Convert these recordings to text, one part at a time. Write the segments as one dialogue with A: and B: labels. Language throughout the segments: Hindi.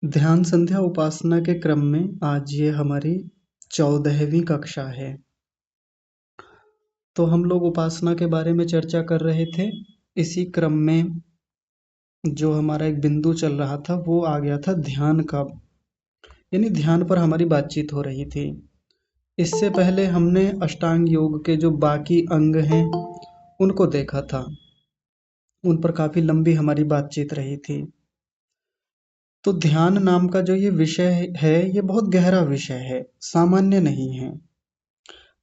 A: ध्यान संध्या उपासना के क्रम में आज ये हमारी 14वीं कक्षा है। तो हम लोग उपासना के बारे में चर्चा कर रहे थे। इसी क्रम में जो हमारा एक बिंदु चल रहा था वो आ गया था ध्यान का, यानी ध्यान पर हमारी बातचीत हो रही थी। इससे पहले हमने अष्टांग योग के जो बाकी अंग हैं उनको देखा था। उन पर काफी लंबी हमारी बातचीत रही थी। तो ध्यान नाम का जो ये विषय है ये बहुत गहरा विषय है, सामान्य नहीं है।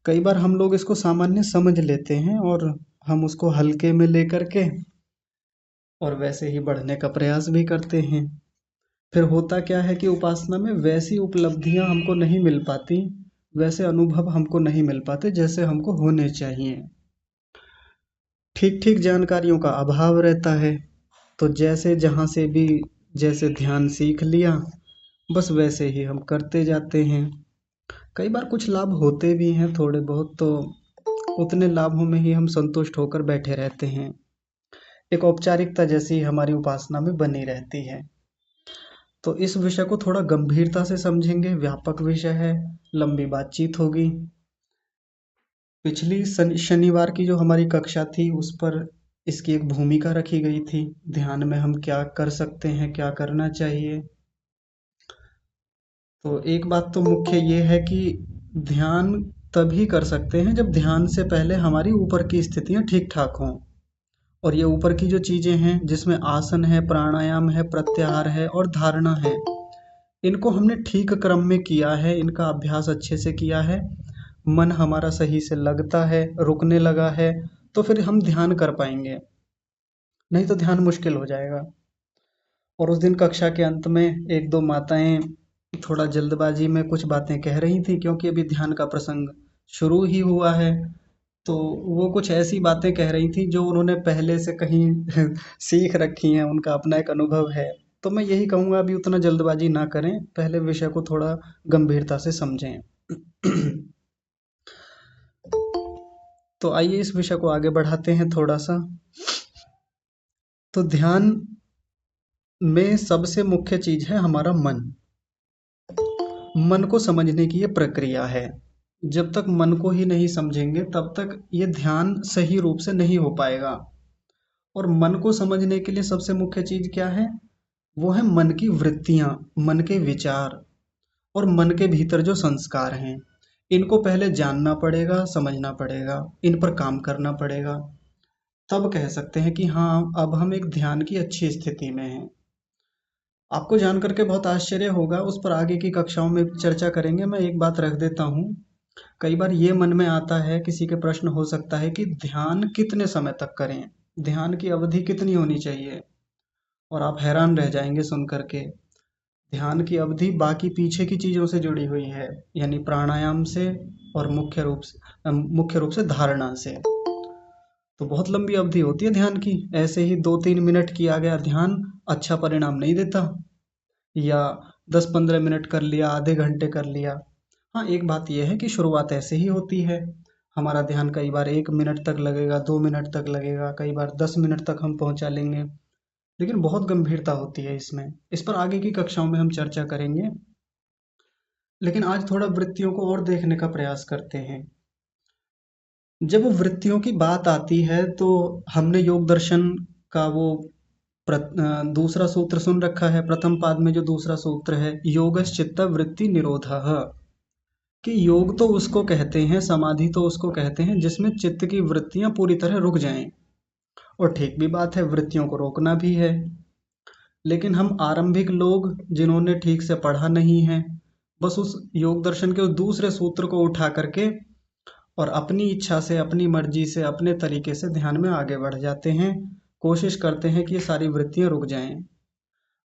A: कई बार हम लोग इसको सामान्य समझ लेते हैं और हम उसको हल्के में लेकर के और वैसे ही बढ़ने का प्रयास भी करते हैं। फिर होता क्या है कि उपासना में वैसी उपलब्धियां हमको नहीं मिल पाती, वैसे अनुभव हमको नहीं मिल पाते जैसे हमको होने चाहिए। ठीक ठीक जानकारियों का अभाव रहता है। तो जैसे जहाँ से भी जैसे ध्यान सीख लिया, बस वैसे ही हम करते जाते हैं। कई बार कुछ लाभ होते भी हैं थोड़े बहुत, तो उतने लाभों में ही हम संतुष्ट होकर बैठे रहते हैं। एक औपचारिकता जैसी हमारी उपासना में बनी रहती है। तो इस विषय को थोड़ा गंभीरता से समझेंगे, व्यापक विषय है, लंबी बातचीत होगी। पिछली शनिवार की जो हमारी कक्षा थी उस पर इसकी एक भूमिका रखी गई थी। ध्यान में हम क्या कर सकते हैं, क्या करना चाहिए। तो एक बात तो मुख्य ये है कि ध्यान तभी कर सकते हैं जब ध्यान से पहले हमारी ऊपर की स्थितियां ठीक ठाक हों। और ये ऊपर की जो चीजें हैं जिसमें आसन है, प्राणायाम है, प्रत्याहार है और धारणा है, इनको हमने ठीक क्रम में किया है, इनका अभ्यास अच्छे से किया है, मन हमारा सही से लगता है, रुकने लगा है, तो फिर हम ध्यान कर पाएंगे। नहीं तो ध्यान मुश्किल हो जाएगा। और उस दिन कक्षा के अंत में एक दो माताएं थोड़ा जल्दबाजी में कुछ बातें कह रही थी, क्योंकि अभी ध्यान का प्रसंग शुरू ही हुआ है। तो वो कुछ ऐसी बातें कह रही थी जो उन्होंने पहले से कहीं सीख रखी हैं, उनका अपना एक अनुभव है। तो मैं यही कहूँगा, अभी उतना जल्दबाजी ना करें, पहले विषय को थोड़ा गंभीरता से समझें। तो आइए इस विषय को आगे बढ़ाते हैं थोड़ा सा। तो ध्यान में सबसे मुख्य चीज है हमारा मन। मन को समझने की ये प्रक्रिया है। जब तक मन को ही नहीं समझेंगे तब तक ये ध्यान सही रूप से नहीं हो पाएगा। और मन को समझने के लिए सबसे मुख्य चीज क्या है? वो है मन की वृत्तियां, मन के विचार और मन के भीतर जो संस्कार हैं। इनको पहले जानना पड़ेगा, समझना पड़ेगा, इन पर काम करना पड़ेगा। तब कह सकते हैं कि हाँ, अब हम एक ध्यान की अच्छी स्थिति में हैं। आपको जान करके बहुत आश्चर्य होगा, उस पर आगे की कक्षाओं में चर्चा करेंगे। मैं एक बात रख देता हूँ, कई बार ये मन में आता है, किसी के प्रश्न हो सकता है कि ध्यान कितने समय तक करें, ध्यान की अवधि कितनी होनी चाहिए। और आप हैरान रह जाएंगे सुन करके, ध्यान की अवधि बाकी पीछे की चीजों से जुड़ी हुई है, यानी प्राणायाम से और मुख्य रूप से धारणा से। तो बहुत लंबी अवधि होती है ध्यान की। ऐसे ही 2-3 मिनट किया गया ध्यान अच्छा परिणाम नहीं देता, या 10-15 मिनट कर लिया, आधे घंटे कर लिया। हाँ, एक बात यह है कि शुरुआत ऐसे ही होती है। हमारा ध्यान कई बार 1 मिनट तक लगेगा, 2 मिनट तक लगेगा, कई बार 10 मिनट तक हम पहुंचा लेंगे। लेकिन बहुत गंभीरता होती है इसमें। इस पर आगे की कक्षाओं में हम चर्चा करेंगे। लेकिन आज थोड़ा वृत्तियों को और देखने का प्रयास करते हैं। जब वृत्तियों की बात आती है तो हमने योग दर्शन का वो दूसरा सूत्र सुन रखा है। प्रथम पाद में जो दूसरा सूत्र है, योगश्चित्त वृत्ति निरोधः, कि योग तो उसको कहते हैं, समाधि तो उसको कहते हैं जिसमें चित्त की वृत्तियां पूरी तरह रुक जाएं। और ठीक भी बात है, वृत्तियों को रोकना भी है। लेकिन हम आरंभिक लोग जिन्होंने ठीक से पढ़ा नहीं है, बस उस योग दर्शन के उस दूसरे सूत्र को उठा करके और अपनी इच्छा से, अपनी मर्जी से, अपने तरीके से ध्यान में आगे बढ़ जाते हैं। कोशिश करते हैं कि ये सारी वृत्तियां रुक जाएं।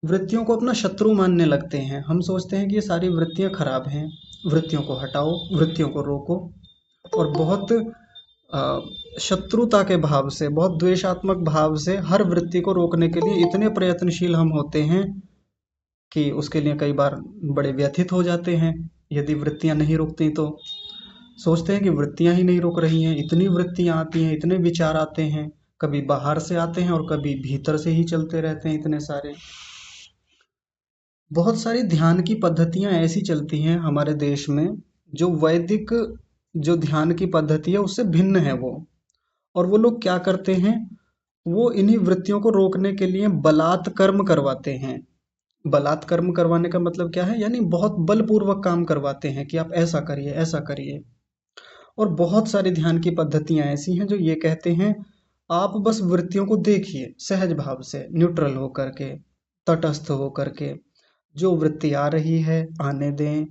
A: वृत्तियों को अपना शत्रु मानने लगते हैं। हम सोचते हैं कि ये सारी वृत्तियां खराब हैं, वृत्तियों को हटाओ, वृत्तियों को रोको। और बहुत शत्रुता के भाव से, बहुत द्वेषात्मक भाव से हर वृत्ति को रोकने के लिए इतने प्रयत्नशील हम होते हैं कि उसके लिए कई बार बड़े व्यथित हो जाते हैं। यदि वृत्तियां नहीं रुकती तो सोचते हैं कि वृत्तियां ही नहीं रुक रही हैं, इतनी वृत्तियां आती हैं, इतने विचार आते हैं, कभी बाहर से आते हैं और कभी भीतर से ही चलते रहते हैं इतने सारे। बहुत सारी ध्यान की पद्धतियां ऐसी चलती हैं हमारे देश में, जो वैदिक जो ध्यान की पद्धति है उससे भिन्न है वो। और वो लोग क्या करते हैं, वो इन्हीं वृत्तियों को रोकने के लिए बलात् कर्म करवाते हैं। बलात् कर्म करवाने का मतलब क्या है, यानी बहुत बलपूर्वक काम करवाते हैं कि आप ऐसा करिए ऐसा करिए। और बहुत सारी ध्यान की पद्धतियां ऐसी हैं जो ये कहते हैं, आप बस वृत्तियों को देखिए सहज भाव से, न्यूट्रल होकर के, तटस्थ होकर के। जो वृत्ति आ रही है आने दें,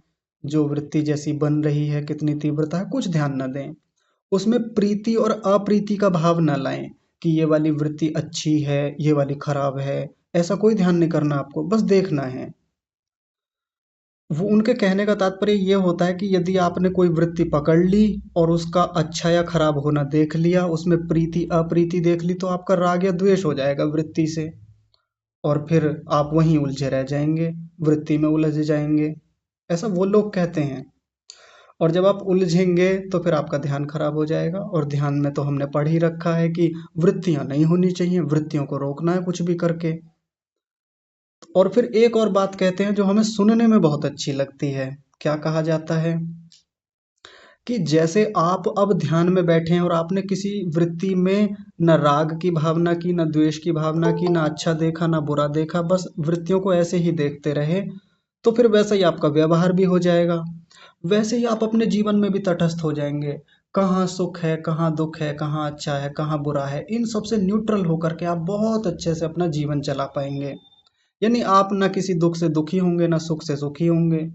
A: जो वृत्ति जैसी बन रही है, कितनी तीव्रता है, कुछ ध्यान न दें। उसमें प्रीति और अप्रीति का भाव न लाएं कि ये वाली वृत्ति अच्छी है ये वाली खराब है। ऐसा कोई ध्यान नहीं करना, आपको बस देखना है। वो उनके कहने का तात्पर्य ये होता है कि यदि आपने कोई वृत्ति पकड़ ली और उसका अच्छा या खराब होना देख लिया, उसमें प्रीति अप्रीति देख ली, तो आपका राग या द्वेष हो जाएगा वृत्ति से। और फिर आप वहीं उलझे रह जाएंगे, वृत्ति में उलझ जाएंगे। ऐसा वो लोग कहते हैं। और जब आप उलझेंगे तो फिर आपका ध्यान खराब हो जाएगा। और ध्यान में तो हमने पढ़ ही रखा है कि वृत्तियां नहीं होनी चाहिए, वृत्तियों को रोकना है कुछ भी करके। और फिर एक और बात कहते हैं जो हमें सुनने में बहुत अच्छी लगती है। क्या कहा जाता है कि जैसे आप अब ध्यान में बैठे हैं और आपने किसी वृत्ति में न राग की भावना की, न द्वेष की भावना की, न अच्छा देखा न बुरा देखा, बस वृत्तियों को ऐसे ही देखते रहे, तो फिर वैसा ही आपका व्यवहार भी हो जाएगा। वैसे ही आप अपने जीवन में भी तटस्थ हो जाएंगे। कहाँ सुख है, कहाँ दुख है, कहाँ अच्छा है, कहाँ बुरा है, इन सब से न्यूट्रल होकर के आप बहुत अच्छे से अपना जीवन चला पाएंगे। यानी आप ना किसी दुख से दुखी होंगे, ना सुख से सुखी होंगे।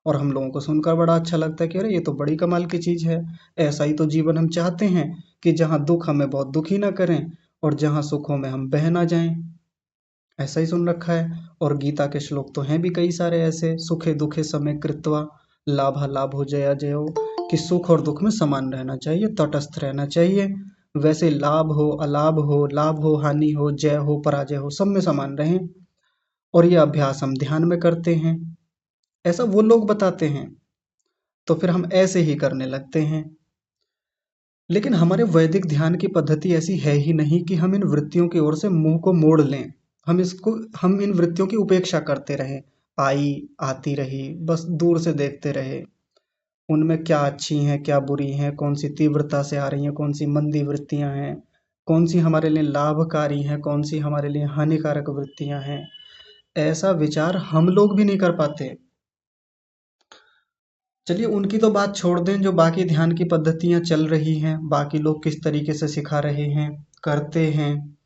A: और हम लोगों को सुनकर बड़ा अच्छा लगता है कि अरे ये तो बड़ी कमाल की चीज है। ऐसा ही तो जीवन हम चाहते हैं कि जहाँ दुख हमें बहुत दुखी ना करें और जहाँ सुखों में हम बह ना जाएं। ऐसा ही सुन रखा है। और गीता के श्लोक तो हैं भी कई सारे ऐसे, सुखे दुखे समे कृत्वा लाभा लाभो जया जयो, कि सुख और दुख में समान रहना चाहिए, तटस्थ रहना चाहिए। वैसे लाभ हो अलाभ हो, लाभ हो हानि हो, जय हो पराजय हो, सब में समान रहें। और ये अभ्यास हम ध्यान में करते हैं, ऐसा वो लोग बताते हैं। तो फिर हम ऐसे ही करने लगते हैं। लेकिन हमारे वैदिक ध्यान की पद्धति ऐसी है ही नहीं कि हम इन वृत्तियों की ओर से मुंह को मोड़ लें। हम इन वृत्तियों की उपेक्षा करते रहें। आई आती रही, बस दूर से देखते रहे। उनमें क्या अच्छी हैं क्या बुरी हैं, कौन सी तीव्रता से आ रही हैं, कौन सी मंदी वृत्तियां हैं, कौन सी हमारे लिए लाभकारी हैं, कौन सी हमारे लिए हानिकारक वृत्तियां हैं। ऐसा विचार हम लोग भी नहीं कर पाते। चलिए उनकी तो बात छोड़ दें, जो बाकी ध्यान की पद्धतियां चल रही हैं, बाकी लोग किस तरीके से सिखा रहे हैं, करते हैं,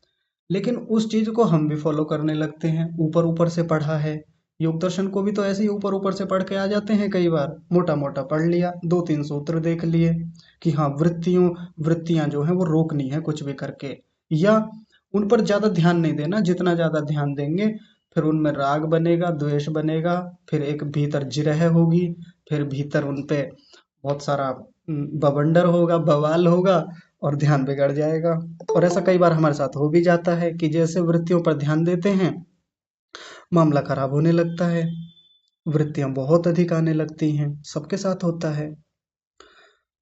A: लेकिन उस चीज को हम भी फॉलो करने लगते हैं। ऊपर ऊपर से पढ़ा है, योग दर्शन को भी तो ऐसे ही ऊपर ऊपर से पढ़ के आ जाते हैं। कई बार मोटा मोटा पढ़ लिया, दो तीन सूत्र देख लिए कि हाँ वृत्तियां जो हैं वो रोकनी है कुछ भी करके, या उन पर ज्यादा ध्यान नहीं देना। जितना ज्यादा ध्यान देंगे फिर उनमें राग बनेगा, द्वेष बनेगा, फिर एक भीतर जिरह होगी, फिर भीतर उन पे बहुत सारा बवंडर होगा, बवाल होगा, और ध्यान बिगड़ जाएगा। और ऐसा कई बार हमारे साथ हो भी जाता है कि जैसे वृत्तियों पर ध्यान देते हैं, मामला खराब होने लगता है, वृत्तियां बहुत अधिक आने लगती हैं। सबके साथ होता है।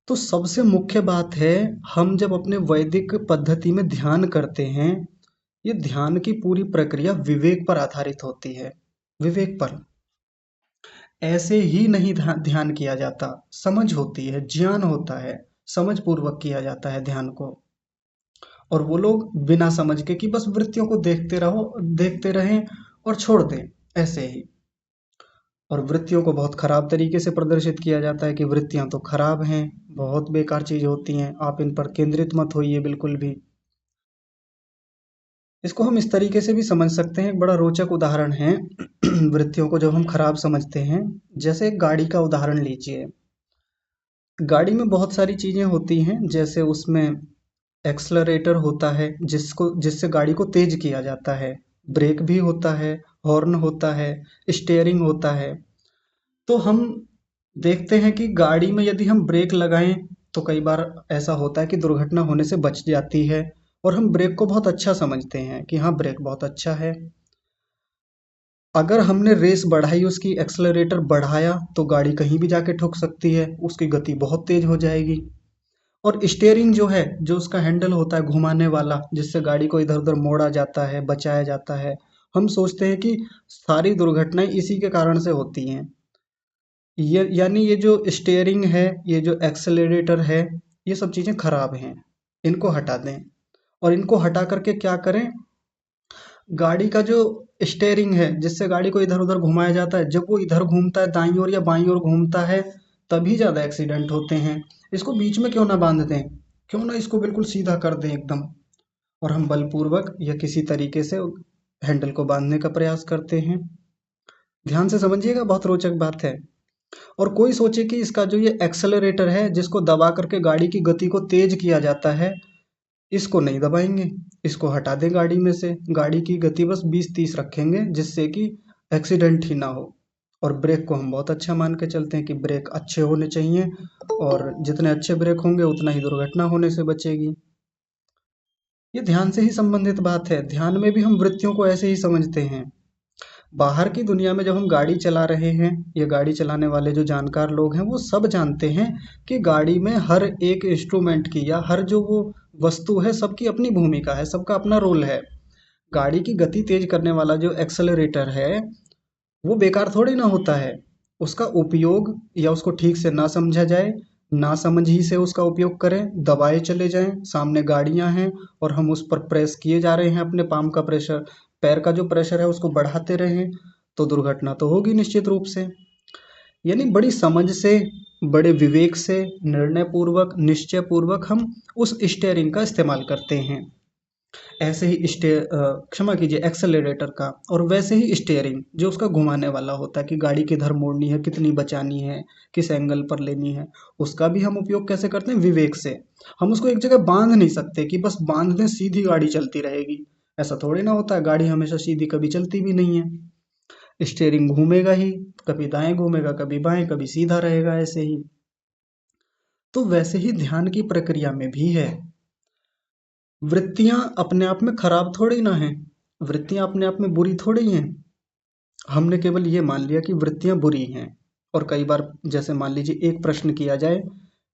A: तो सबसे मुख्य बात है, हम जब अपने वैदिक पद्धति में ध्यान करते हैं, ये ध्यान की पूरी प्रक्रिया विवेक पर आधारित होती है। विवेक पर, ऐसे ही नहीं ध्यान किया जाता। समझ होती है, ज्ञान होता है, समझ पूर्वक किया जाता है ध्यान को। और वो लोग बिना समझ के कि बस वृत्तियों को देखते रहें और छोड़ दें, ऐसे ही। और वृत्तियों को बहुत खराब तरीके से प्रदर्शित किया जाता है कि वृत्तियां तो खराब हैं, बहुत बेकार चीज होती हैं, आप इन पर केंद्रित मत होइए बिल्कुल भी। इसको हम इस तरीके से भी समझ सकते हैं, एक बड़ा रोचक उदाहरण है। वृत्तियों को जब हम खराब समझते हैं, जैसे एक गाड़ी का उदाहरण लीजिए। गाड़ी में बहुत सारी चीजें होती हैं, जैसे उसमें एक्सलरेटर होता है जिससे गाड़ी को तेज किया जाता है, ब्रेक भी होता है, हॉर्न होता है, स्टीयरिंग होता है। तो हम देखते हैं कि गाड़ी में यदि हम ब्रेक लगाएं तो कई बार ऐसा होता है कि दुर्घटना होने से बच जाती है। और हम ब्रेक को बहुत अच्छा समझते हैं कि हाँ ब्रेक बहुत अच्छा है। अगर हमने रेस बढ़ाई, उसकी एक्सलरेटर बढ़ाया, तो गाड़ी कहीं भी जाके ठुक सकती है, उसकी गति बहुत तेज हो जाएगी। और स्टीयरिंग जो है, जो उसका हैंडल होता है घुमाने वाला, जिससे गाड़ी को इधर उधर मोड़ा जाता है, बचाया जाता है, हम सोचते हैं कि सारी दुर्घटनाएं इसी के कारण से होती हैं। ये यानी ये जो स्टीयरिंग है, ये जो एक्सेलरेटर है, ये सब चीज़ें खराब हैं। इनको हटा दें और इनको हटा करके क्या करें, गाड़ी का जो स्टीयरिंग है जिससे गाड़ी को इधर उधर घुमाया जाता है, जब वो इधर घूमता है दाईं ओर या बाईं ओर घूमता है, तभी ज़्यादा एक्सीडेंट होते हैं। इसको बीच में क्यों ना बांध दें, क्यों ना इसको बिल्कुल सीधा कर दें एकदम, और हम बलपूर्वक या किसी तरीके से हैंडल को बांधने का प्रयास करते हैं। ध्यान से समझिएगा, बहुत रोचक बात है। और कोई सोचे कि इसका जो ये एक्सेलरेटर है जिसको दबा करके गाड़ी की गति को तेज किया जाता है, इसको नहीं दबाएंगे, इसको हटा दें गाड़ी में से, गाड़ी की गति बस 20-30 रखेंगे जिससे कि एक्सीडेंट ही ना हो। और ब्रेक को हम बहुत अच्छा मान के चलते हैं कि ब्रेक अच्छे होने चाहिए, और जितने अच्छे ब्रेक होंगे उतना ही दुर्घटना होने से बचेगी। ये ध्यान से ही संबंधित बात है। ध्यान में भी हम वृत्तियों को ऐसे ही समझते हैं। बाहर की दुनिया में जब हम गाड़ी चला रहे हैं, ये गाड़ी चलाने वाले जो जानकार लोग हैं वो सब जानते हैं कि गाड़ी में हर एक इंस्ट्रूमेंट की या हर जो वो वस्तु है सबकी अपनी भूमिका है, सबका अपना रोल है। गाड़ी की गति तेज करने वाला जो एक्सेलरेटर है वो बेकार थोड़ी ना होता है। उसका उपयोग या उसको ठीक से ना समझा जाए, ना समझ ही से उसका उपयोग करें, दबाए चले जाएं, सामने गाड़ियां हैं और हम उस पर प्रेस किए जा रहे हैं, अपने पाम का प्रेशर, पैर का जो प्रेशर है उसको बढ़ाते रहें, तो दुर्घटना तो होगी निश्चित रूप से। यानी बड़ी समझ से, बड़े विवेक से, निर्णय पूर्वक, निश्चय पूर्वक हम उस स्टेयरिंग का इस्तेमाल करते हैं। ऐसे ही क्षमा कीजिए, एक्सेलरेटर का, और वैसे ही स्टीयरिंग जो उसका घुमाने वाला होता है कि गाड़ी किधर मोड़नी है, कितनी बचानी है, किस एंगल पर लेनी है, उसका भी हम उपयोग कैसे करते हैं, विवेक से। हम उसको एक जगह बांध नहीं सकते कि बस बांध दें सीधी गाड़ी चलती रहेगी, ऐसा थोड़ी ना होता है। गाड़ी हमेशा सीधी कभी चलती भी नहीं है, स्टीयरिंग घूमेगा ही, कभी दाएं घूमेगा, कभी बाएं, कभी सीधा रहेगा, ऐसे ही। तो वैसे ही ध्यान की प्रक्रिया में भी है। वृत्तियां अपने आप में खराब थोड़ी ना हैं, वृत्तियां अपने आप में बुरी थोड़ी हैं। हमने केवल ये मान लिया कि वृत्तियां बुरी हैं। और कई बार जैसे मान लीजिए एक प्रश्न किया जाए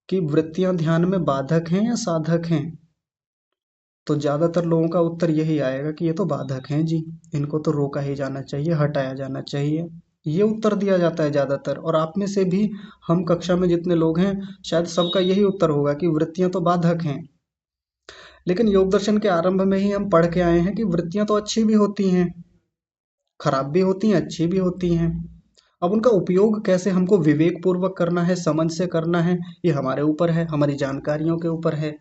A: कि वृत्तियां ध्यान में बाधक हैं या साधक हैं, तो ज्यादातर लोगों का उत्तर यही आएगा कि ये तो बाधक हैं जी, इनको तो रोका ही जाना चाहिए, हटाया जाना चाहिए। ये उत्तर दिया जाता है ज्यादातर, और आप में से भी, हम कक्षा में जितने लोग हैं शायद सबका यही उत्तर होगा कि वृत्तियां तो बाधक हैं। लेकिन योग दर्शन के आरंभ में ही हम पढ़ के आए हैं कि वृत्तियां तो अच्छी भी होती हैं, खराब भी होती हैं, अच्छी भी होती हैं। अब उनका उपयोग कैसे हमको विवेक पूर्वक करना है, समझ से करना है, ये हमारे ऊपर है, हमारी जानकारियों के ऊपर है।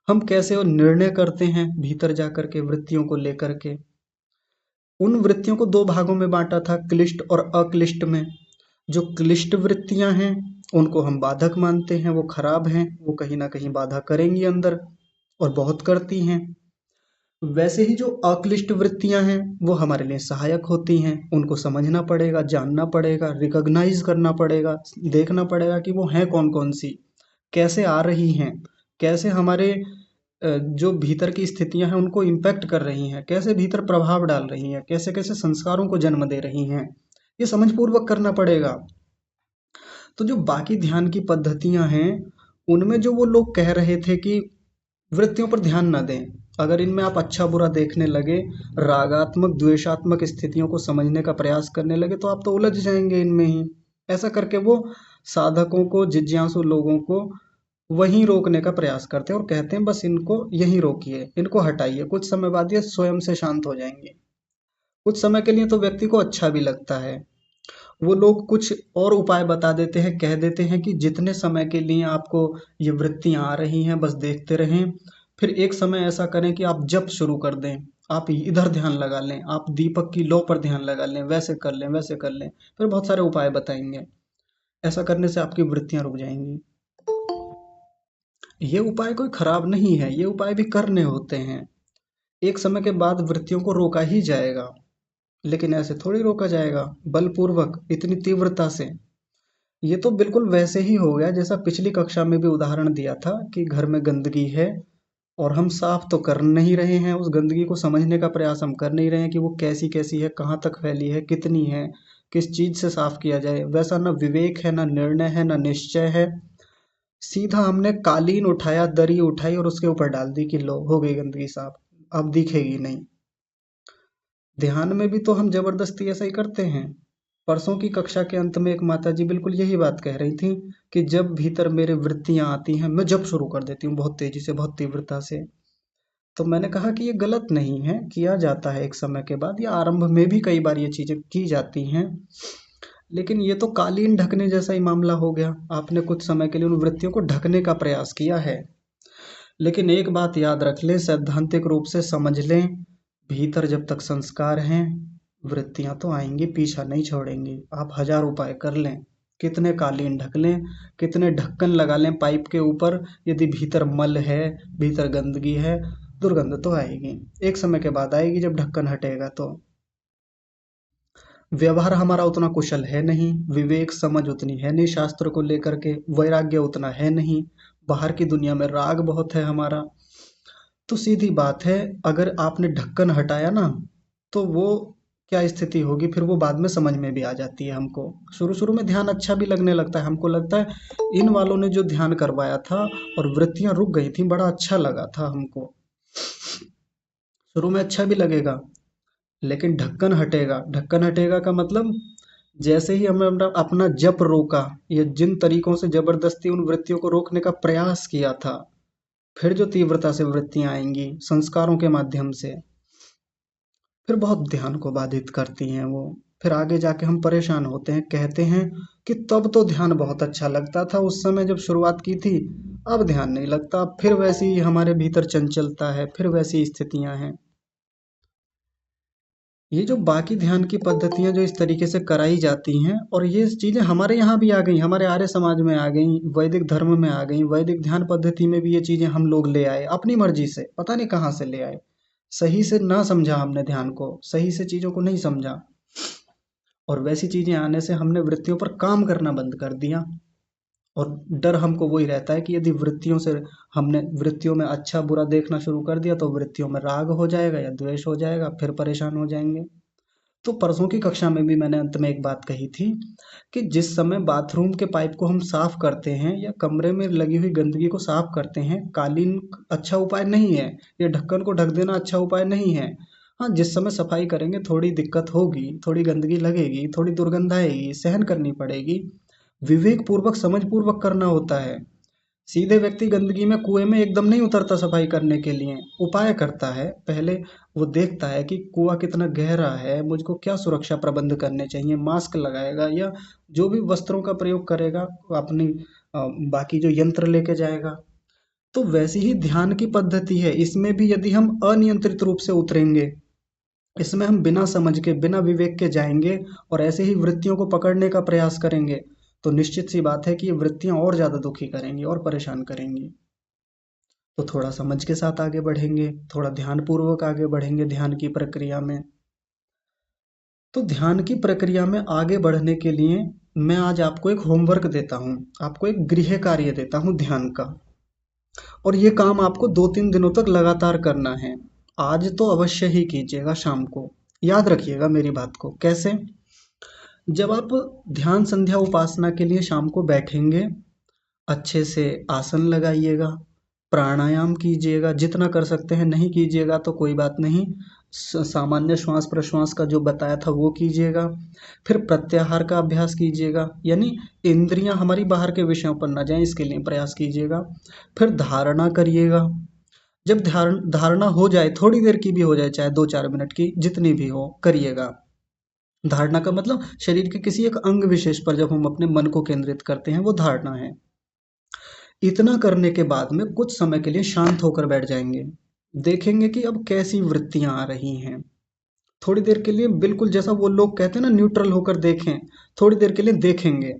A: हम कैसे वो निर्णय करते हैं भीतर जा करके वृत्तियों को लेकर के। उन वृत्तियों को दो भागों में बांटा था, क्लिष्ट और अक्लिष्ट में। जो क्लिष्ट वृत्तियां हैं उनको हम बाधक मानते हैं, वो खराब हैं, वो कहीं ना कहीं बाधा करेंगी अंदर, और बहुत करती हैं। वैसे ही जो अक्लिष्ट वृत्तियां हैं वो हमारे लिए सहायक होती हैं, उनको समझना पड़ेगा, जानना पड़ेगा, रिकॉग्नाइज करना पड़ेगा, देखना पड़ेगा कि वो हैं कौन कौन सी, कैसे आ रही हैं, कैसे हमारे जो भीतर की स्थितियां हैं उनको इम्पैक्ट कर रही हैं, कैसे भीतर प्रभाव डाल रही हैं, कैसे कैसे संस्कारों को जन्म दे रही हैं, ये समझ पूर्वक करना पड़ेगा। तो जो बाकी ध्यान की पद्धतियां हैं उनमें जो वो लोग कह रहे थे कि वृत्तियों पर ध्यान न दें, अगर इनमें आप अच्छा बुरा देखने लगे, रागात्मक द्वेषात्मक स्थितियों को समझने का प्रयास करने लगे, तो आप तो उलझ जाएंगे इनमें ही। ऐसा करके वो साधकों को, जिज्ञासु लोगों को वहीं रोकने का प्रयास करते हैं और कहते हैं बस इनको यहीं रोकिए, इनको हटाइए, कुछ समय बाद ये स्वयं से शांत हो जाएंगे। कुछ समय के लिए तो व्यक्ति को अच्छा भी लगता है। वो लोग कुछ और उपाय बता देते हैं, कह देते हैं कि जितने समय के लिए आपको ये वृत्तियां आ रही हैं बस देखते रहें, फिर एक समय ऐसा करें कि आप जप शुरू कर दें, आप इधर ध्यान लगा लें, आप दीपक की लौ पर ध्यान लगा लें, वैसे कर लें, वैसे कर लें। फिर बहुत सारे उपाय बताएंगे, ऐसा करने से आपकी वृत्तियां रुक जाएंगी। ये उपाय कोई खराब नहीं है, ये उपाय भी करने होते हैं। एक समय के बाद वृत्तियों को रोका ही जाएगा, लेकिन ऐसे थोड़ी रोका जाएगा बलपूर्वक, इतनी तीव्रता से। ये तो बिल्कुल वैसे ही हो गया जैसा पिछली कक्षा में भी उदाहरण दिया था कि घर में गंदगी है और हम साफ तो कर नहीं रहे हैं, उस गंदगी को समझने का प्रयास हम कर नहीं रहे हैं कि वो कैसी कैसी है, कहाँ तक फैली है, कितनी है, किस चीज से साफ किया जाए। वैसा ना विवेक है, ना निर्णय है, ना निश्चय है। सीधा हमने कालीन उठाया, दरी उठाई और उसके ऊपर डाल दी कि लो हो गई गंदगी साफ, अब दिखेगी नहीं। ध्यान में भी तो हम जबरदस्ती ऐसा ही करते हैं। परसों की कक्षा के अंत में एक माता जी बिल्कुल यही बात कह रही थी कि जब भीतर मेरे वृत्तियां आती हैं मैं जब शुरू कर देती हूँ बहुत तेजी से, बहुत तीव्रता से। तो मैंने कहा कि ये गलत नहीं है, किया जाता है एक समय के बाद, या आरंभ में भी कई बार ये चीजें की जाती हैं। लेकिन ये तो कालीन ढकने जैसा ही मामला हो गया। आपने कुछ समय के लिए उन वृत्तियों को ढकने का प्रयास किया है। लेकिन एक बात याद रख लें, सैद्धांतिक रूप से समझ लें, भीतर जब तक संस्कार हैं, वृत्तियां तो आएंगी, पीछा नहीं छोड़ेंगी। आप हजार उपाय कर लें, कितने कालीन ढक लें, कितने ढक्कन लगा लें पाइप के ऊपर, यदि भीतर मल है, भीतर गंदगी है, दुर्गंध तो आएगी। एक समय के बाद आएगी जब ढक्कन हटेगा तो। व्यवहार हमारा उतना कुशल है नहीं, विवेक समझ उतनी है नहीं, शास्त्र को लेकर के वैराग्य उतना है नहीं, बाहर की दुनिया में राग बहुत है हमारा। तो सीधी बात है, अगर आपने ढक्कन हटाया ना, तो वो क्या स्थिति होगी फिर वो बाद में समझ में भी आ जाती है हमको। शुरू शुरू में ध्यान अच्छा भी लगने लगता है, हमको लगता है इन वालों ने जो ध्यान करवाया था और वृत्तियां रुक गई थी, बड़ा अच्छा लगा था हमको। शुरू में अच्छा भी लगेगा, लेकिन ढक्कन हटेगा का मतलब, जैसे ही हमने अपना अपना जप रोका, या जिन तरीकों से जबरदस्ती उन वृत्तियों को रोकने का प्रयास किया था, फिर जो तीव्रता से वृत्तियां आएंगी संस्कारों के माध्यम से, फिर बहुत ध्यान को बाधित करती हैं वो। फिर आगे जाके हम परेशान होते हैं, कहते हैं कि तब तो ध्यान बहुत अच्छा लगता था उस समय जब शुरुआत की थी, अब ध्यान नहीं लगता, फिर वैसी ही हमारे भीतर चंचलता है, फिर वैसी स्थितियां हैं। ये जो बाकी ध्यान की पद्धतियाँ जो इस तरीके से कराई जाती हैं, और ये चीज़ें हमारे यहाँ भी आ गई, हमारे आर्य समाज में आ गई, वैदिक धर्म में आ गई, वैदिक ध्यान पद्धति में भी ये चीज़ें हम लोग ले आए अपनी मर्जी से, पता नहीं कहाँ से ले आए। सही से ना समझा हमने ध्यान को, सही से चीज़ों को नहीं समझा, और वैसी चीज़ें आने से हमने वृत्तियों पर काम करना बंद कर दिया। और डर हमको वही रहता है कि यदि वृत्तियों से, हमने वृत्तियों में अच्छा बुरा देखना शुरू कर दिया तो वृत्तियों में राग हो जाएगा या द्वेष हो जाएगा, फिर परेशान हो जाएंगे। तो परसों की कक्षा में भी मैंने अंत में एक बात कही थी कि जिस समय बाथरूम के पाइप को हम साफ करते हैं या कमरे में लगी हुई गंदगी को साफ करते हैं, कालीन अच्छा उपाय नहीं है, या ढक्कन को ढक देना अच्छा उपाय नहीं है। हाँ, जिस समय सफाई करेंगे थोड़ी दिक्कत होगी, थोड़ी गंदगी लगेगी, थोड़ी दुर्गंध आएगी, सहन करनी पड़ेगी। विवेक पूर्वक, समझ पूर्वक करना होता है। सीधे व्यक्ति गंदगी में, कुएं में एकदम नहीं उतरता सफाई करने के लिए, उपाय करता है पहले। वो देखता है कि कुआं कितना गहरा है, मुझको क्या सुरक्षा प्रबंध करने चाहिए, मास्क लगाएगा या जो भी वस्त्रों का प्रयोग करेगा, वो अपनी बाकी जो यंत्र लेके जाएगा। तो वैसी ही ध्यान की पद्धति है, इसमें भी यदि हम अनियंत्रित रूप से उतरेंगे, इसमें हम बिना समझ के, बिना विवेक के जाएंगे और ऐसे ही वृत्तियों को पकड़ने का प्रयास करेंगे, तो निश्चित सी बात है कि ये वृत्तियां और ज्यादा दुखी करेंगी और परेशान करेंगी। तो थोड़ा समझ के साथ आगे बढ़ेंगे, थोड़ा ध्यान पूर्वक आगे बढ़ेंगे ध्यान की प्रक्रिया में। तो ध्यान की प्रक्रिया में आगे बढ़ने के लिए मैं आज आपको एक होमवर्क देता हूँ, आपको एक गृह कार्य देता हूँ ध्यान का। और ये काम आपको 2-3 दिनों तक लगातार करना है। आज तो अवश्य ही कीजिएगा शाम को। याद रखिएगा मेरी बात को। कैसे? जब आप ध्यान संध्या उपासना के लिए शाम को बैठेंगे, अच्छे से आसन लगाइएगा, प्राणायाम कीजिएगा, जितना कर सकते हैं, नहीं कीजिएगा तो कोई बात नहीं, सामान्य श्वास प्रश्वास का जो बताया था वो कीजिएगा। फिर प्रत्याहार का अभ्यास कीजिएगा, यानी इंद्रियां हमारी बाहर के विषयों पर ना जाएं, इसके लिए प्रयास कीजिएगा। फिर धारणा करिएगा। जब धारणा हो जाए, थोड़ी देर की भी हो जाए, चाहे 2-4 मिनट की, जितनी भी हो करिएगा। धारणा का मतलब शरीर के किसी एक अंग विशेष पर जब हम अपने मन को केंद्रित करते हैं, वो धारणा है। इतना करने के बाद में कुछ समय के लिए शांत होकर बैठ जाएंगे। देखेंगे कि अब कैसी वृत्तियां आ रही हैं। थोड़ी देर के लिए बिल्कुल जैसा वो लोग कहते हैं ना, न्यूट्रल होकर देखें। थोड़ी देर के लिए देखेंगे।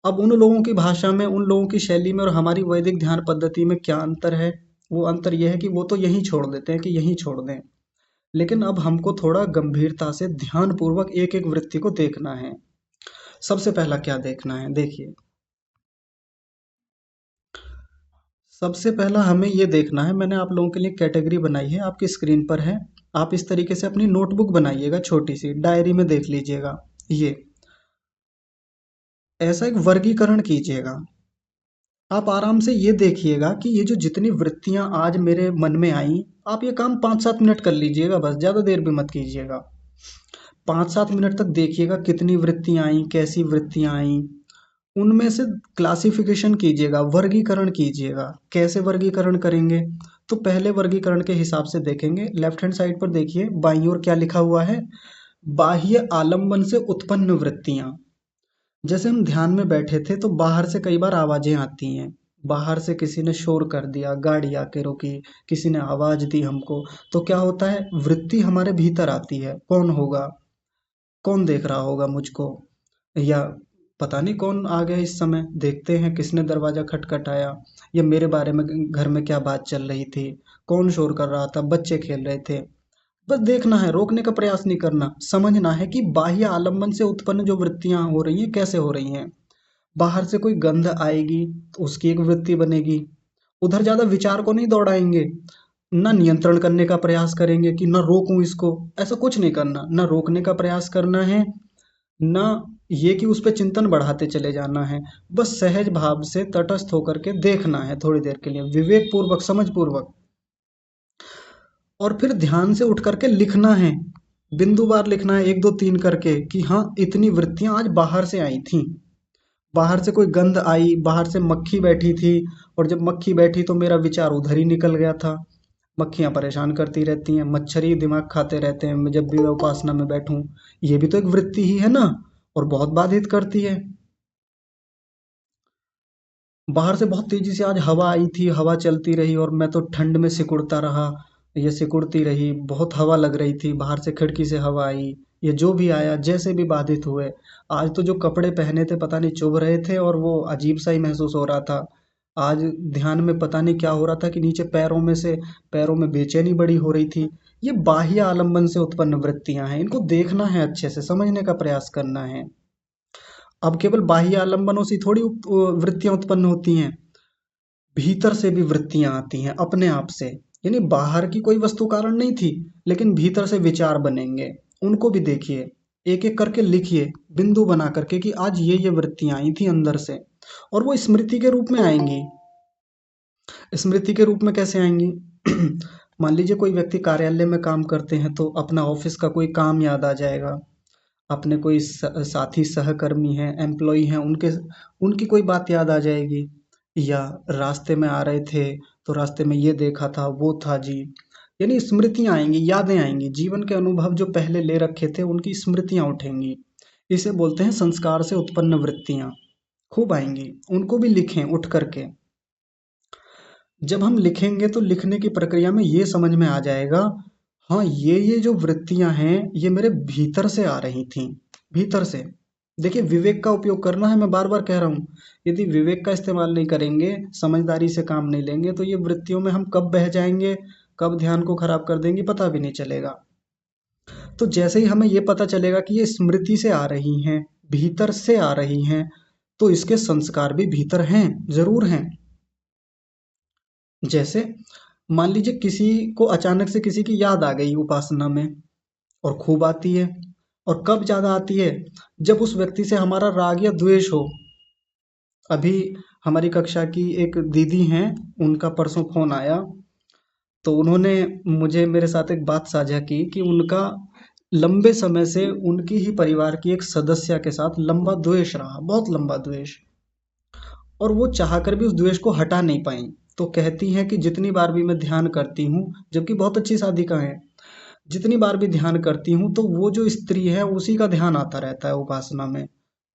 A: अब उन लोगों की भाषा में, उन लोगों की शैली में और हमारी वैदिक ध्यान पद्धति में क्या अंतर है? वो अंतर यह है कि वो तो यहीं छोड़ देते हैं कि यहीं छोड़ दें। लेकिन अब हमको थोड़ा गंभीरता से ध्यान पूर्वक एक एक वृत्ति को देखना है। सबसे पहला क्या देखना है, देखिए। सबसे पहला हमें ये देखना है, मैंने आप लोगों के लिए कैटेगरी बनाई है, आपकी स्क्रीन पर है। आप इस तरीके से अपनी नोटबुक बनाइएगा, छोटी सी डायरी में देख लीजिएगा। ये ऐसा एक वर्गीकरण कीजिएगा। आप आराम से ये देखिएगा कि ये जो जितनी वृत्तियां आज मेरे मन में आई, आप ये काम 5-7 मिनट कर लीजिएगा, बस ज़्यादा देर भी मत कीजिएगा। 5-7 मिनट तक देखिएगा कितनी वृत्तियाँ आई, कैसी वृत्तियाँ आई, उनमें से क्लासिफिकेशन कीजिएगा, वर्गीकरण कीजिएगा। कैसे वर्गीकरण करेंगे? तो पहले वर्गीकरण के हिसाब से देखेंगे, लेफ्ट हैंड साइड पर देखिए बाईं ओर क्या लिखा हुआ है, बाह्य आलंबन से उत्पन्न वृत्तियां। जैसे हम ध्यान में बैठे थे तो बाहर से कई बार आवाजें आती हैं, बाहर से किसी ने शोर कर दिया, गाड़ी आके रोकी, किसी ने आवाज दी हमको, तो क्या होता है, वृत्ति हमारे भीतर आती है, कौन होगा, कौन देख रहा होगा मुझको, या पता नहीं कौन आ गया इस समय, देखते हैं किसने दरवाजा खटखटाया, या मेरे बारे में घर में क्या बात चल रही थी, कौन शोर कर रहा था, बच्चे खेल रहे थे। बस देखना है, रोकने का प्रयास नहीं करना, समझना है कि बाह्य आलंबन से उत्पन्न जो वृत्तियां हो रही हैं कैसे हो रही हैं। बाहर से कोई गंध आएगी तो उसकी एक वृत्ति बनेगी, उधर ज्यादा विचार को नहीं दौड़ाएंगे, ना नियंत्रण करने का प्रयास करेंगे कि ना रोकूं इसको, ऐसा कुछ नहीं करना, ना रोकने का प्रयास करना है, ना ये कि उस पर चिंतन बढ़ाते चले जाना है। बस सहज भाव से तटस्थ होकर के देखना है थोड़ी देर के लिए, विवेक पूर्वक, समझ पूर्वक, और फिर ध्यान से उठ करके लिखना है, बिंदुवार लिखना है, 1 2 3 करके, कि हाँ इतनी वृत्तियां आज बाहर से आई थी, बाहर से कोई गंध आई, बाहर से मक्खी बैठी थी, और जब मक्खी बैठी तो मेरा विचार उधर ही निकल गया था। मक्खियां परेशान करती रहती हैं, मच्छर ही दिमाग खाते रहते हैं, मैं जब भी मैं उपासना में बैठूं, ये भी तो एक वृत्ति ही है ना, और बहुत बाधित करती है। बाहर से बहुत तेजी से आज हवा आई थी, हवा चलती रही और मैं तो ठंड में सिकुड़ता रहा, ये सिकुड़ती रही, बहुत हवा लग रही थी, बाहर से खिड़की से हवा आई, ये जो भी आया जैसे भी बाधित हुए। आज तो जो कपड़े पहने थे पता नहीं चुभ रहे थे और वो अजीब सा ही महसूस हो रहा था। आज ध्यान में पता नहीं क्या हो रहा था कि नीचे पैरों में से, पैरों में बेचैनी बड़ी हो रही थी। ये बाह्य आलंबन से उत्पन्न वृत्तियां हैं, इनको देखना है, अच्छे से समझने का प्रयास करना है। अब केवल बाह्य आलंबनों से थोड़ी वृत्तियां उत्पन्न होती हैं, भीतर से भी वृत्तियां आती हैं अपने आप से। यानी बाहर की कोई वस्तु कारण नहीं थी, लेकिन भीतर से विचार बनेंगे, उनको भी देखिए, एक एक करके लिखिए, बिंदु बना करके कि आज ये वृत्तियां आई थी अंदर से, और वो स्मृति के रूप में आएंगी। स्मृति के रूप में कैसे आएंगी? मान लीजिए कोई व्यक्ति कार्यालय में काम करते हैं तो अपना ऑफिस का कोई काम याद आ जाएगा, अपने कोई साथी सहकर्मी हैं, एम्प्लॉय हैं, उनके उनकी कोई बात याद आ जाएगी, या रास्ते में आ रहे थे तो रास्ते में ये देखा था, वो था जी। यानी स्मृतियां आएंगी, यादें आएंगी, जीवन के अनुभव जो पहले ले रखे थे उनकी स्मृतियां उठेंगी। इसे बोलते हैं संस्कार से उत्पन्न वृत्तियां, खूब आएंगी, उनको भी लिखें उठ करके। जब हम लिखेंगे तो लिखने की प्रक्रिया में ये समझ में आ जाएगा, हाँ ये जो वृत्तियां हैं ये मेरे भीतर से आ रही थी, भीतर से। देखिए विवेक का उपयोग करना है, मैं बार बार कह रहा हूँ, यदि विवेक का इस्तेमाल नहीं करेंगे, समझदारी से काम नहीं लेंगे, तो ये वृत्तियों में हम कब बह जाएंगे, कब ध्यान को खराब कर देंगे पता भी नहीं चलेगा। तो जैसे ही हमें ये पता चलेगा कि ये स्मृति से आ रही हैं, भीतर से आ रही हैं, तो इसके संस्कार भी भीतर हैं, जरूर हैं। जैसे मान लीजिए किसी को अचानक से किसी की याद आ गई उपासना में, और खूब आती है, और कब ज्यादा आती है, जब उस व्यक्ति से हमारा राग या द्वेष हो। अभी हमारी कक्षा की एक दीदी हैं, उनका परसों फोन आया, तो उन्होंने मुझे मेरे साथ एक बात साझा की कि उनका लंबे समय से उनकी ही परिवार की एक सदस्य के साथ लंबा द्वेष रहा, बहुत लंबा द्वेष, और वो चाहकर भी उस द्वेष को हटा नहीं पाई। तो कहती हैं कि जितनी बार भी मैं ध्यान करती हूँ, जबकि बहुत अच्छी साधिका है, जितनी बार भी ध्यान करती हूँ तो वो जो स्त्री है उसी का ध्यान आता रहता है उपासना में।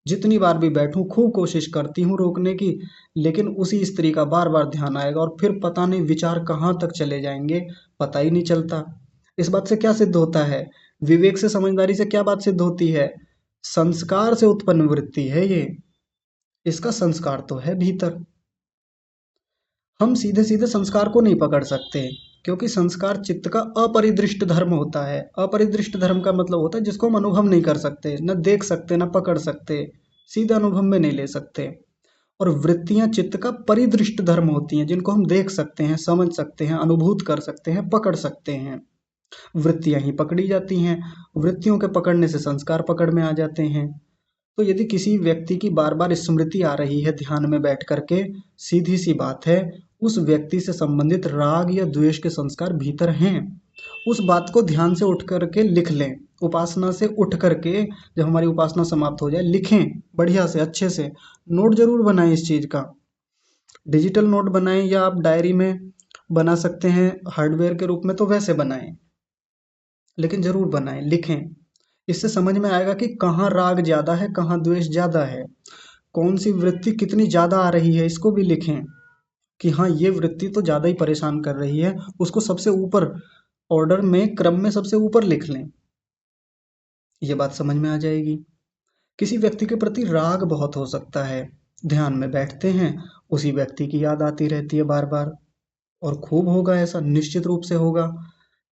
A: जितनी बार भी बैठूं खूब कोशिश करती हूँ रोकने की, लेकिन उसी स्त्री का बार बार ध्यान आएगा, और फिर पता नहीं विचार कहाँ तक चले जाएंगे, पता ही नहीं चलता। इस बात से क्या सिद्ध होता है, विवेक से, समझदारी से क्या बात सिद्ध होती है, संस्कार से उत्पन्न वृत्ति है ये, इसका संस्कार तो है भीतर। हम सीधे सीधे संस्कार को नहीं पकड़ सकते, क्योंकि संस्कार चित्त का अपरिदृष्ट धर्म होता है। अपरिदृष्ट धर्म का मतलब होता है जिसको हम अनुभव नहीं कर सकते, न देख सकते, न पकड़ सकते, सीधे अनुभव में नहीं ले सकते। और वृत्तियां चित्त का परिदृष्ट धर्म होती हैं, जिनको हम देख सकते हैं, समझ सकते हैं, अनुभूत कर सकते हैं, पकड़ सकते हैं। वृत्तियां ही पकड़ी जाती हैं, वृत्तियों के पकड़ने से संस्कार पकड़ में आ जाते हैं। तो यदि किसी व्यक्ति की बार बार स्मृति आ रही है ध्यान में बैठ करके, सीधी सी बात है, उस व्यक्ति से संबंधित राग या द्वेष के संस्कार भीतर हैं, उस बात को ध्यान से उठ करके लिख लें। उपासना से उठ करके जब हमारी उपासना समाप्त हो जाए, लिखें बढ़िया से, अच्छे से। नोट जरूर बनाएं इस चीज का, डिजिटल नोट बनाएं या आप डायरी में बना सकते हैं हार्डवेयर के रूप में, तो वैसे बनाएं, लेकिन जरूर बनाएं, लिखें। इससे समझ में आएगा कि कहाँ राग ज्यादा है, कहाँ द्वेष ज्यादा है, कौन सी वृत्ति कितनी ज्यादा आ रही है, इसको भी लिखें कि हाँ ये वृत्ति तो ज्यादा ही परेशान कर रही है, उसको सबसे ऊपर ऑर्डर में, क्रम में सबसे ऊपर लिख लें। ये बात समझ में आ जाएगी। किसी व्यक्ति के प्रति राग बहुत हो सकता है, ध्यान में बैठते हैं, उसी व्यक्ति की याद आती रहती है बार बार, और खूब होगा ऐसा, निश्चित रूप से होगा।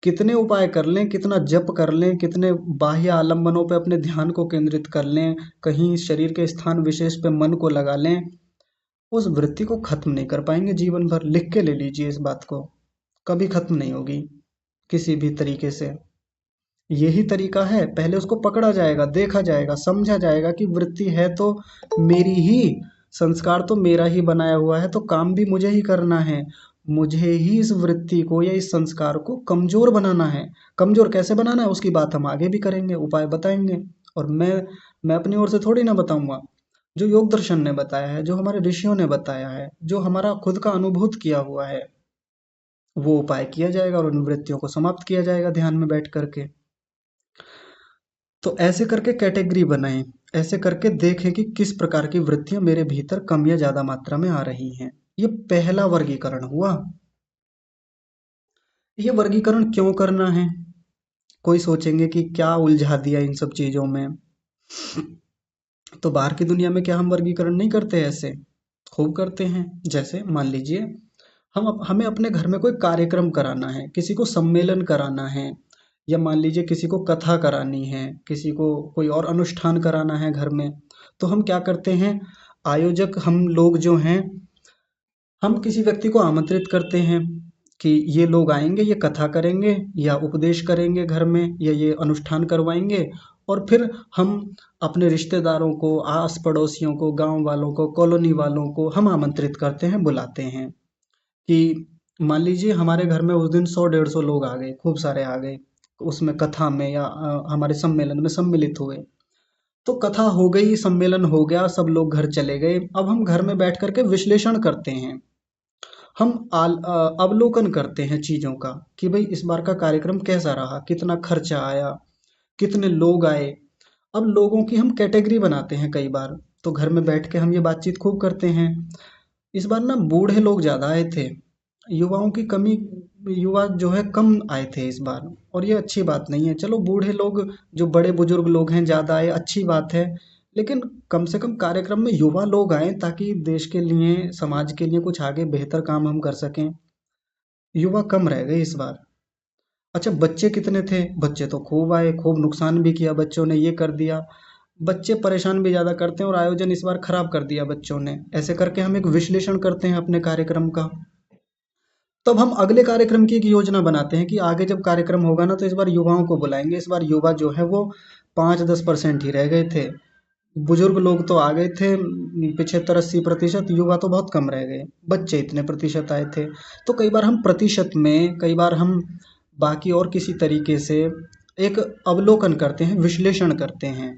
A: कितने उपाय कर लें, कितना जप कर लें, कितने बाह्य आलम्बनों पे अपने ध्यान को केंद्रित कर लें, कहीं शरीर के स्थान विशेष पे मन को लगा लें, उस वृत्ति को खत्म नहीं कर पाएंगे जीवन भर। लिख के ले लीजिए इस बात को, कभी खत्म नहीं होगी किसी भी तरीके से। यही तरीका है, पहले उसको पकड़ा जाएगा, देखा जाएगा, समझा जाएगा कि वृत्ति है तो मेरी ही, संस्कार तो मेरा ही बनाया हुआ है, तो काम भी मुझे ही करना है। मुझे ही इस वृत्ति को या इस संस्कार को कमजोर बनाना है। कमजोर कैसे बनाना है उसकी बात हम आगे भी करेंगे, उपाय बताएंगे। और मैं अपनी ओर से थोड़ी ना बताऊंगा, जो योग दर्शन ने बताया है, जो हमारे ऋषियों ने बताया है, जो हमारा खुद का अनुभूत किया हुआ है, वो उपाय किया जाएगा और उन वृत्तियों को समाप्त किया जाएगा ध्यान में बैठ करके। तो ऐसे करके कैटेगरी बनाएं, ऐसे करके देखें कि किस प्रकार की वृत्तियां मेरे भीतर कम या ज्यादा मात्रा में आ रही हैं। ये पहला वर्गीकरण हुआ। ये वर्गीकरण क्यों करना है? कोई सोचेंगे कि क्या उलझा दिया इन सब चीजों में। तो बाहर की दुनिया में क्या हम वर्गीकरण नहीं करते? ऐसे खूब करते हैं। जैसे मान लीजिए हमें अपने घर में कोई कार्यक्रम कराना है, किसी को सम्मेलन कराना है, या मान लीजिए किसी को कथा करानी है, किसी को कोई और अनुष्ठान कराना है घर में, तो हम क्या करते हैं, आयोजक हम लोग जो हैं, हम किसी व्यक्ति को आमंत्रित करते हैं कि ये लोग आएंगे, ये कथा करेंगे या उपदेश करेंगे घर में, या ये अनुष्ठान करवाएंगे। और फिर हम अपने रिश्तेदारों को, आस पड़ोसियों को, गांव वालों को, कॉलोनी वालों को हम आमंत्रित करते हैं, बुलाते हैं कि मान लीजिए हमारे घर में उस दिन 100-150 लोग आ गए, खूब सारे आ गए, उसमें कथा में या हमारे सम्मेलन में सम्मिलित हुए। तो कथा हो गई, सम्मेलन हो गया, सब लोग घर चले गए। अब हम घर में बैठ करके विश्लेषण करते हैं, हम अवलोकन करते हैं चीजों का कि भाई इस बार का कार्यक्रम कैसा रहा, कितना खर्चा आया, कितने लोग आए। अब लोगों की हम कैटेगरी बनाते हैं कई बार, तो घर में बैठ के हम ये बातचीत खूब करते हैं। इस बार ना बूढ़े लोग ज्यादा आए थे, युवाओं की कमी, युवा जो है कम आए थे इस बार, और ये अच्छी बात नहीं है। चलो बूढ़े लोग, जो बड़े बुजुर्ग लोग हैं ज्यादा आए, अच्छी बात है, लेकिन कम से कम कार्यक्रम में युवा लोग आए ताकि देश के लिए, समाज के लिए कुछ आगे बेहतर काम हम कर सकें। युवा कम रह गए इस बार। अच्छा बच्चे कितने थे? बच्चे तो खूब आए, खूब नुकसान भी किया बच्चों ने, ये कर दिया। बच्चे परेशान भी ज्यादा करते हैं और आयोजन इस बार खराब कर दिया बच्चों ने। ऐसे करके हम एक विश्लेषण करते हैं अपने कार्यक्रम का। तब हम अगले कार्यक्रम की एक योजना बनाते हैं कि आगे जब कार्यक्रम होगा ना, तो इस बार युवाओं को बुलाएंगे। इस बार युवा जो है वो 5-10% ही रह गए थे, बुजुर्ग लोग तो आ गए थे 75-80%, युवा तो बहुत कम रह गए, बच्चे इतने प्रतिशत आए थे। तो कई बार हम प्रतिशत में, कई बार हम बाकी और किसी तरीके से एक अवलोकन करते हैं, विश्लेषण करते हैं।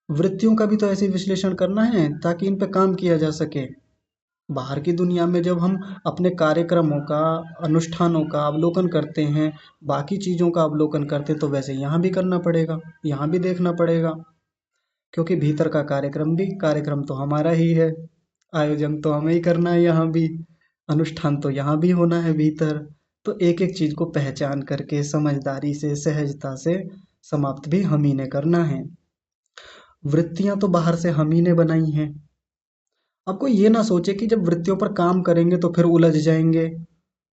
A: वृत्तियों का भी तो ऐसे विश्लेषण करना है ताकि इन पे काम किया जा सके। बाहर की दुनिया में जब हम अपने कार्यक्रमों का, अनुष्ठानों का अवलोकन करते हैं, बाकी चीज़ों का अवलोकन करते हैं, तो वैसे यहाँ भी करना पड़ेगा, यहाँ भी देखना पड़ेगा। क्योंकि भीतर का कार्यक्रम भी, कार्यक्रम तो हमारा ही है, आयोजन तो हमें ही करना है, यहाँ भी अनुष्ठान तो यहाँ भी होना है भीतर। तो एक एक चीज को पहचान करके समझदारी से, सहजता से समाप्त भी हम ही ने करना है। वृत्तियां तो बाहर से हम ही ने बनाई हैं। अब कोई ये ना सोचे कि जब वृत्तियों पर काम करेंगे तो फिर उलझ जाएंगे।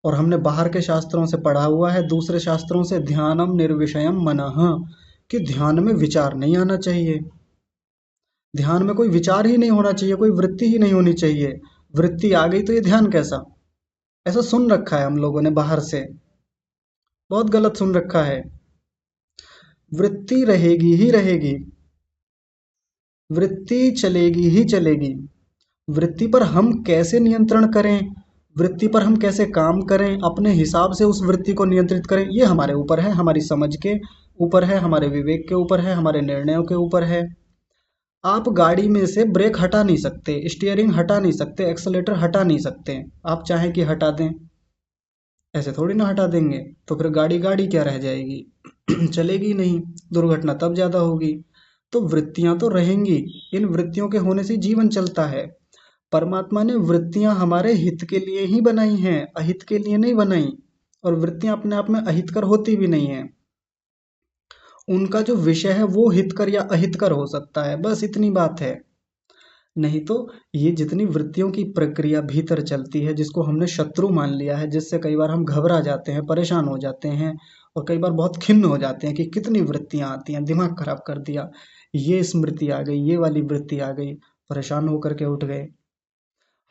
A: और हमने बाहर के शास्त्रों से पढ़ा हुआ है, दूसरे शास्त्रों से, ध्यानम निर्विषयम मनः, कि ध्यान में विचार नहीं आना चाहिए, ध्यान में कोई विचार ही नहीं होना चाहिए, कोई वृत्ति ही नहीं होनी चाहिए। वृत्ति आ गई तो ये ध्यान कैसा? ऐसा सुन रखा है हम लोगों ने बाहर से, बहुत गलत सुन रखा है। वृत्ति रहेगी ही रहेगी, वृत्ति चलेगी ही चलेगी। वृत्ति पर हम कैसे नियंत्रण करें, वृत्ति पर हम कैसे काम करें, अपने हिसाब से उस वृत्ति को नियंत्रित करें, ये हमारे ऊपर है, हमारी समझ के ऊपर है, हमारे विवेक के ऊपर है, हमारे निर्णयों के ऊपर है। आप गाड़ी में से ब्रेक हटा नहीं सकते, स्टीयरिंग हटा नहीं सकते, एक्सेलेटर हटा नहीं सकते। आप चाहें कि हटा दें, ऐसे थोड़ी ना हटा देंगे। तो फिर गाड़ी गाड़ी क्या रह जाएगी चलेगी नहीं, दुर्घटना तब ज़्यादा होगी। तो वृत्तियां तो रहेंगी, इन वृत्तियों के होने से जीवन चलता है। परमात्मा ने वृत्तियां हमारे हित के लिए ही बनाई हैं, अहित के लिए नहीं बनाई। और वृत्तियां अपने आप में अहितकर होती भी नहीं है। उनका जो विषय है वो हितकर या अहितकर हो सकता है, बस इतनी बात है। नहीं तो ये जितनी वृत्तियों की प्रक्रिया भीतर चलती है, जिसको हमने शत्रु मान लिया है, जिससे कई बार हम घबरा जाते हैं, परेशान हो जाते हैं, और कई बार बहुत खिन्न हो जाते हैं कि कितनी वृत्तियां आती हैं, दिमाग खराब कर दिया, ये स्मृति आ गई, ये वाली वृत्ति आ गई, परेशान होकर के उठ गए।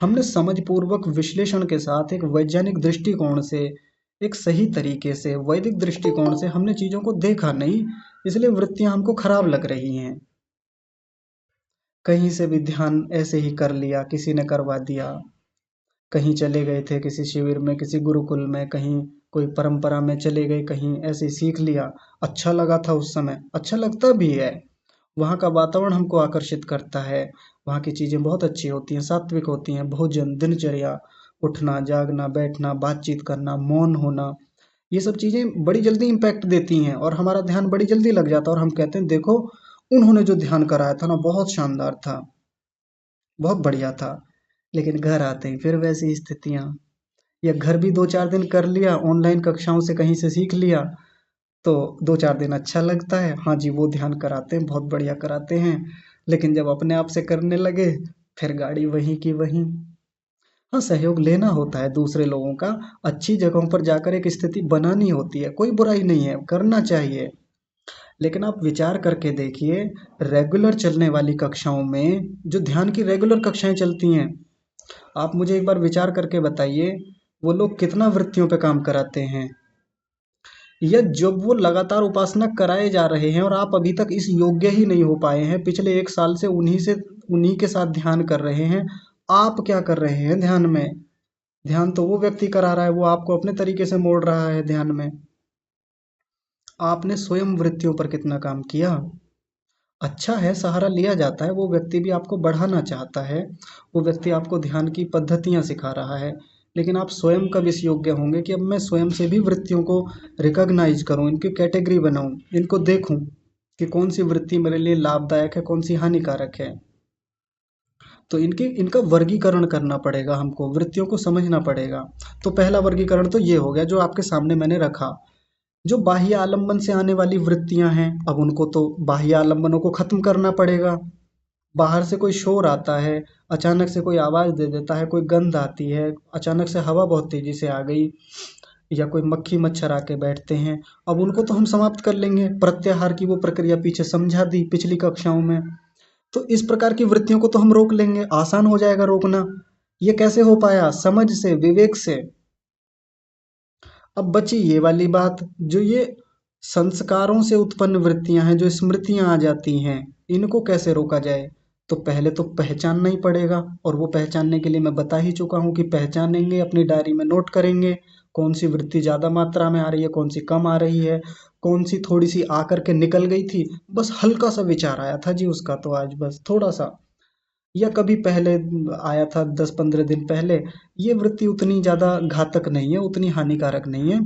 A: हमने समझपूर्वक विश्लेषण के साथ एक वैज्ञानिक दृष्टिकोण से, एक सही तरीके से, वैदिक दृष्टिकोण से हमने चीजों को देखा नहीं, इसलिए वृत्तियां हमको खराब लग रही हैं। कहीं से भी ध्यान ऐसे ही कर लिया, किसी ने करवा दिया, कहीं चले गए थे किसी शिविर में, किसी गुरुकुल में, कहीं कोई परंपरा में चले गए, कहीं ऐसे ही सीख लिया, अच्छा लगा था उस समय, अच्छा लगता भी है। वहाँ का वातावरण हमको आकर्षित करता है, वहाँ की चीज़ें बहुत अच्छी होती हैं, सात्विक होती हैं, भोजन, दिनचर्या, उठना, जागना, बैठना, बातचीत करना, मौन होना, ये सब चीज़ें बड़ी जल्दी इम्पैक्ट देती हैं और हमारा ध्यान बड़ी जल्दी लग जाता है और हम कहते हैं देखो, उन्होंने जो ध्यान कराया था ना, बहुत शानदार था, बहुत बढ़िया था। लेकिन घर आते ही फिर वैसी स्थितियाँ, या घर भी 2-4 दिन कर लिया, ऑनलाइन कक्षाओं से कहीं से सीख लिया, तो 2-4 दिन अच्छा लगता है, हाँ जी वो ध्यान कराते हैं, बहुत बढ़िया कराते हैं। लेकिन जब अपने आप से करने लगे, फिर गाड़ी वहीं की वहीं। हाँ, सहयोग लेना होता है दूसरे लोगों का, अच्छी जगहों पर जाकर एक स्थिति बनानी होती है, कोई बुराई नहीं है, करना चाहिए। लेकिन आप विचार करके देखिए, रेगुलर चलने वाली कक्षाओं में जो ध्यान की रेगुलर कक्षाएं चलती हैं, आप मुझे एक बार विचार करके बताइए, वो लोग कितना वृत्तियों पे काम कराते हैं। या जब वो लगातार उपासना कराए जा रहे हैं और आप अभी तक इस योग्य ही नहीं हो पाए हैं, पिछले 1 साल से उन्हीं के साथ ध्यान कर रहे हैं, आप क्या कर रहे हैं ध्यान में? ध्यान तो वो व्यक्ति करा रहा है, वो आपको अपने तरीके से मोड़ रहा है ध्यान में। आपने स्वयं वृत्तियों पर कितना काम किया? अच्छा है, सहारा लिया जाता है, वो व्यक्ति भी आपको बढ़ाना चाहता है, वो व्यक्ति आपको ध्यान की पद्धतियाँ सिखा रहा है, लेकिन आप स्वयं कब इस योग्य होंगे कि अब मैं स्वयं से भी वृत्तियों को रिकॉग्नाइज करूँ, इनकी कैटेगरी बनाऊँ, इनको देखूँ कि कौन सी वृत्ति मेरे लिए लाभदायक है, कौन सी हानिकारक है। तो इनका वर्गीकरण करना पड़ेगा, हमको वृत्तियों को समझना पड़ेगा। तो पहला वर्गीकरण तो ये हो गया जो आपके सामने मैंने रखा। जो बाह्य आलंबन से आने वाली वृत्तियां हैं, अब उनको तो बाह्य आलंबनों को खत्म करना पड़ेगा। बाहर से कोई शोर आता है, अचानक से कोई आवाज दे देता है, कोई गंध आती है, अचानक से हवा बहुत तेजी से आ गई, या कोई मक्खी मच्छर आके बैठते हैं, अब उनको तो हम समाप्त कर लेंगे, प्रत्याहार की वो प्रक्रिया पीछे समझा दी पिछली कक्षाओं में। तो इस प्रकार की वृत्तियों को तो हम रोक लेंगे, आसान हो जाएगा रोकना। ये कैसे हो पाया? समझ से, विवेक से। अब बची ये वाली बात, जो ये संस्कारों से उत्पन्न वृत्तियां हैं, जो स्मृतियां आ जाती हैं, इनको कैसे रोका जाए? तो पहले तो पहचानना ही पड़ेगा, और वो पहचानने के लिए मैं बता ही चुका हूँ कि पहचानेंगे, अपनी डायरी में नोट करेंगे, कौन सी वृत्ति ज़्यादा मात्रा में आ रही है, कौन सी कम आ रही है, कौन सी थोड़ी सी आकर के निकल गई थी, बस हल्का सा विचार आया था जी उसका, तो आज बस थोड़ा सा, या कभी पहले आया था 10-15 दिन पहले, ये वृत्ति उतनी ज़्यादा घातक नहीं है, उतनी हानिकारक नहीं है,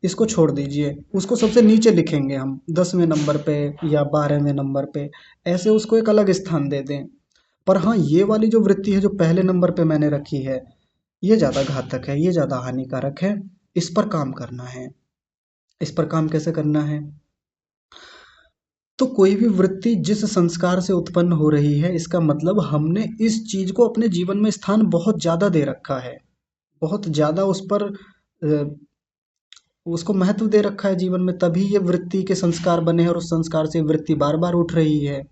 A: इसको छोड़ दीजिए। उसको सबसे नीचे लिखेंगे हम, 10वें नंबर पे या 12वें नंबर पे, ऐसे उसको एक अलग स्थान दे दें। पर हाँ, ये वाली जो वृत्ति है जो पहले नंबर पे मैंने रखी है, ये ज़्यादा घातक है, ये ज़्यादा हानिकारक है, इस पर काम करना है। इस पर काम कैसे करना है? तो कोई भी वृत्ति जिस संस्कार से उत्पन्न हो रही है, इसका मतलब हमने इस चीज को अपने जीवन में स्थान बहुत ज्यादा दे रखा है, बहुत ज्यादा उस पर उसको महत्व दे रखा है जीवन में, तभी ये वृत्ति के संस्कार बने हैं और उस संस्कार से वृत्ति बार बार उठ रही है।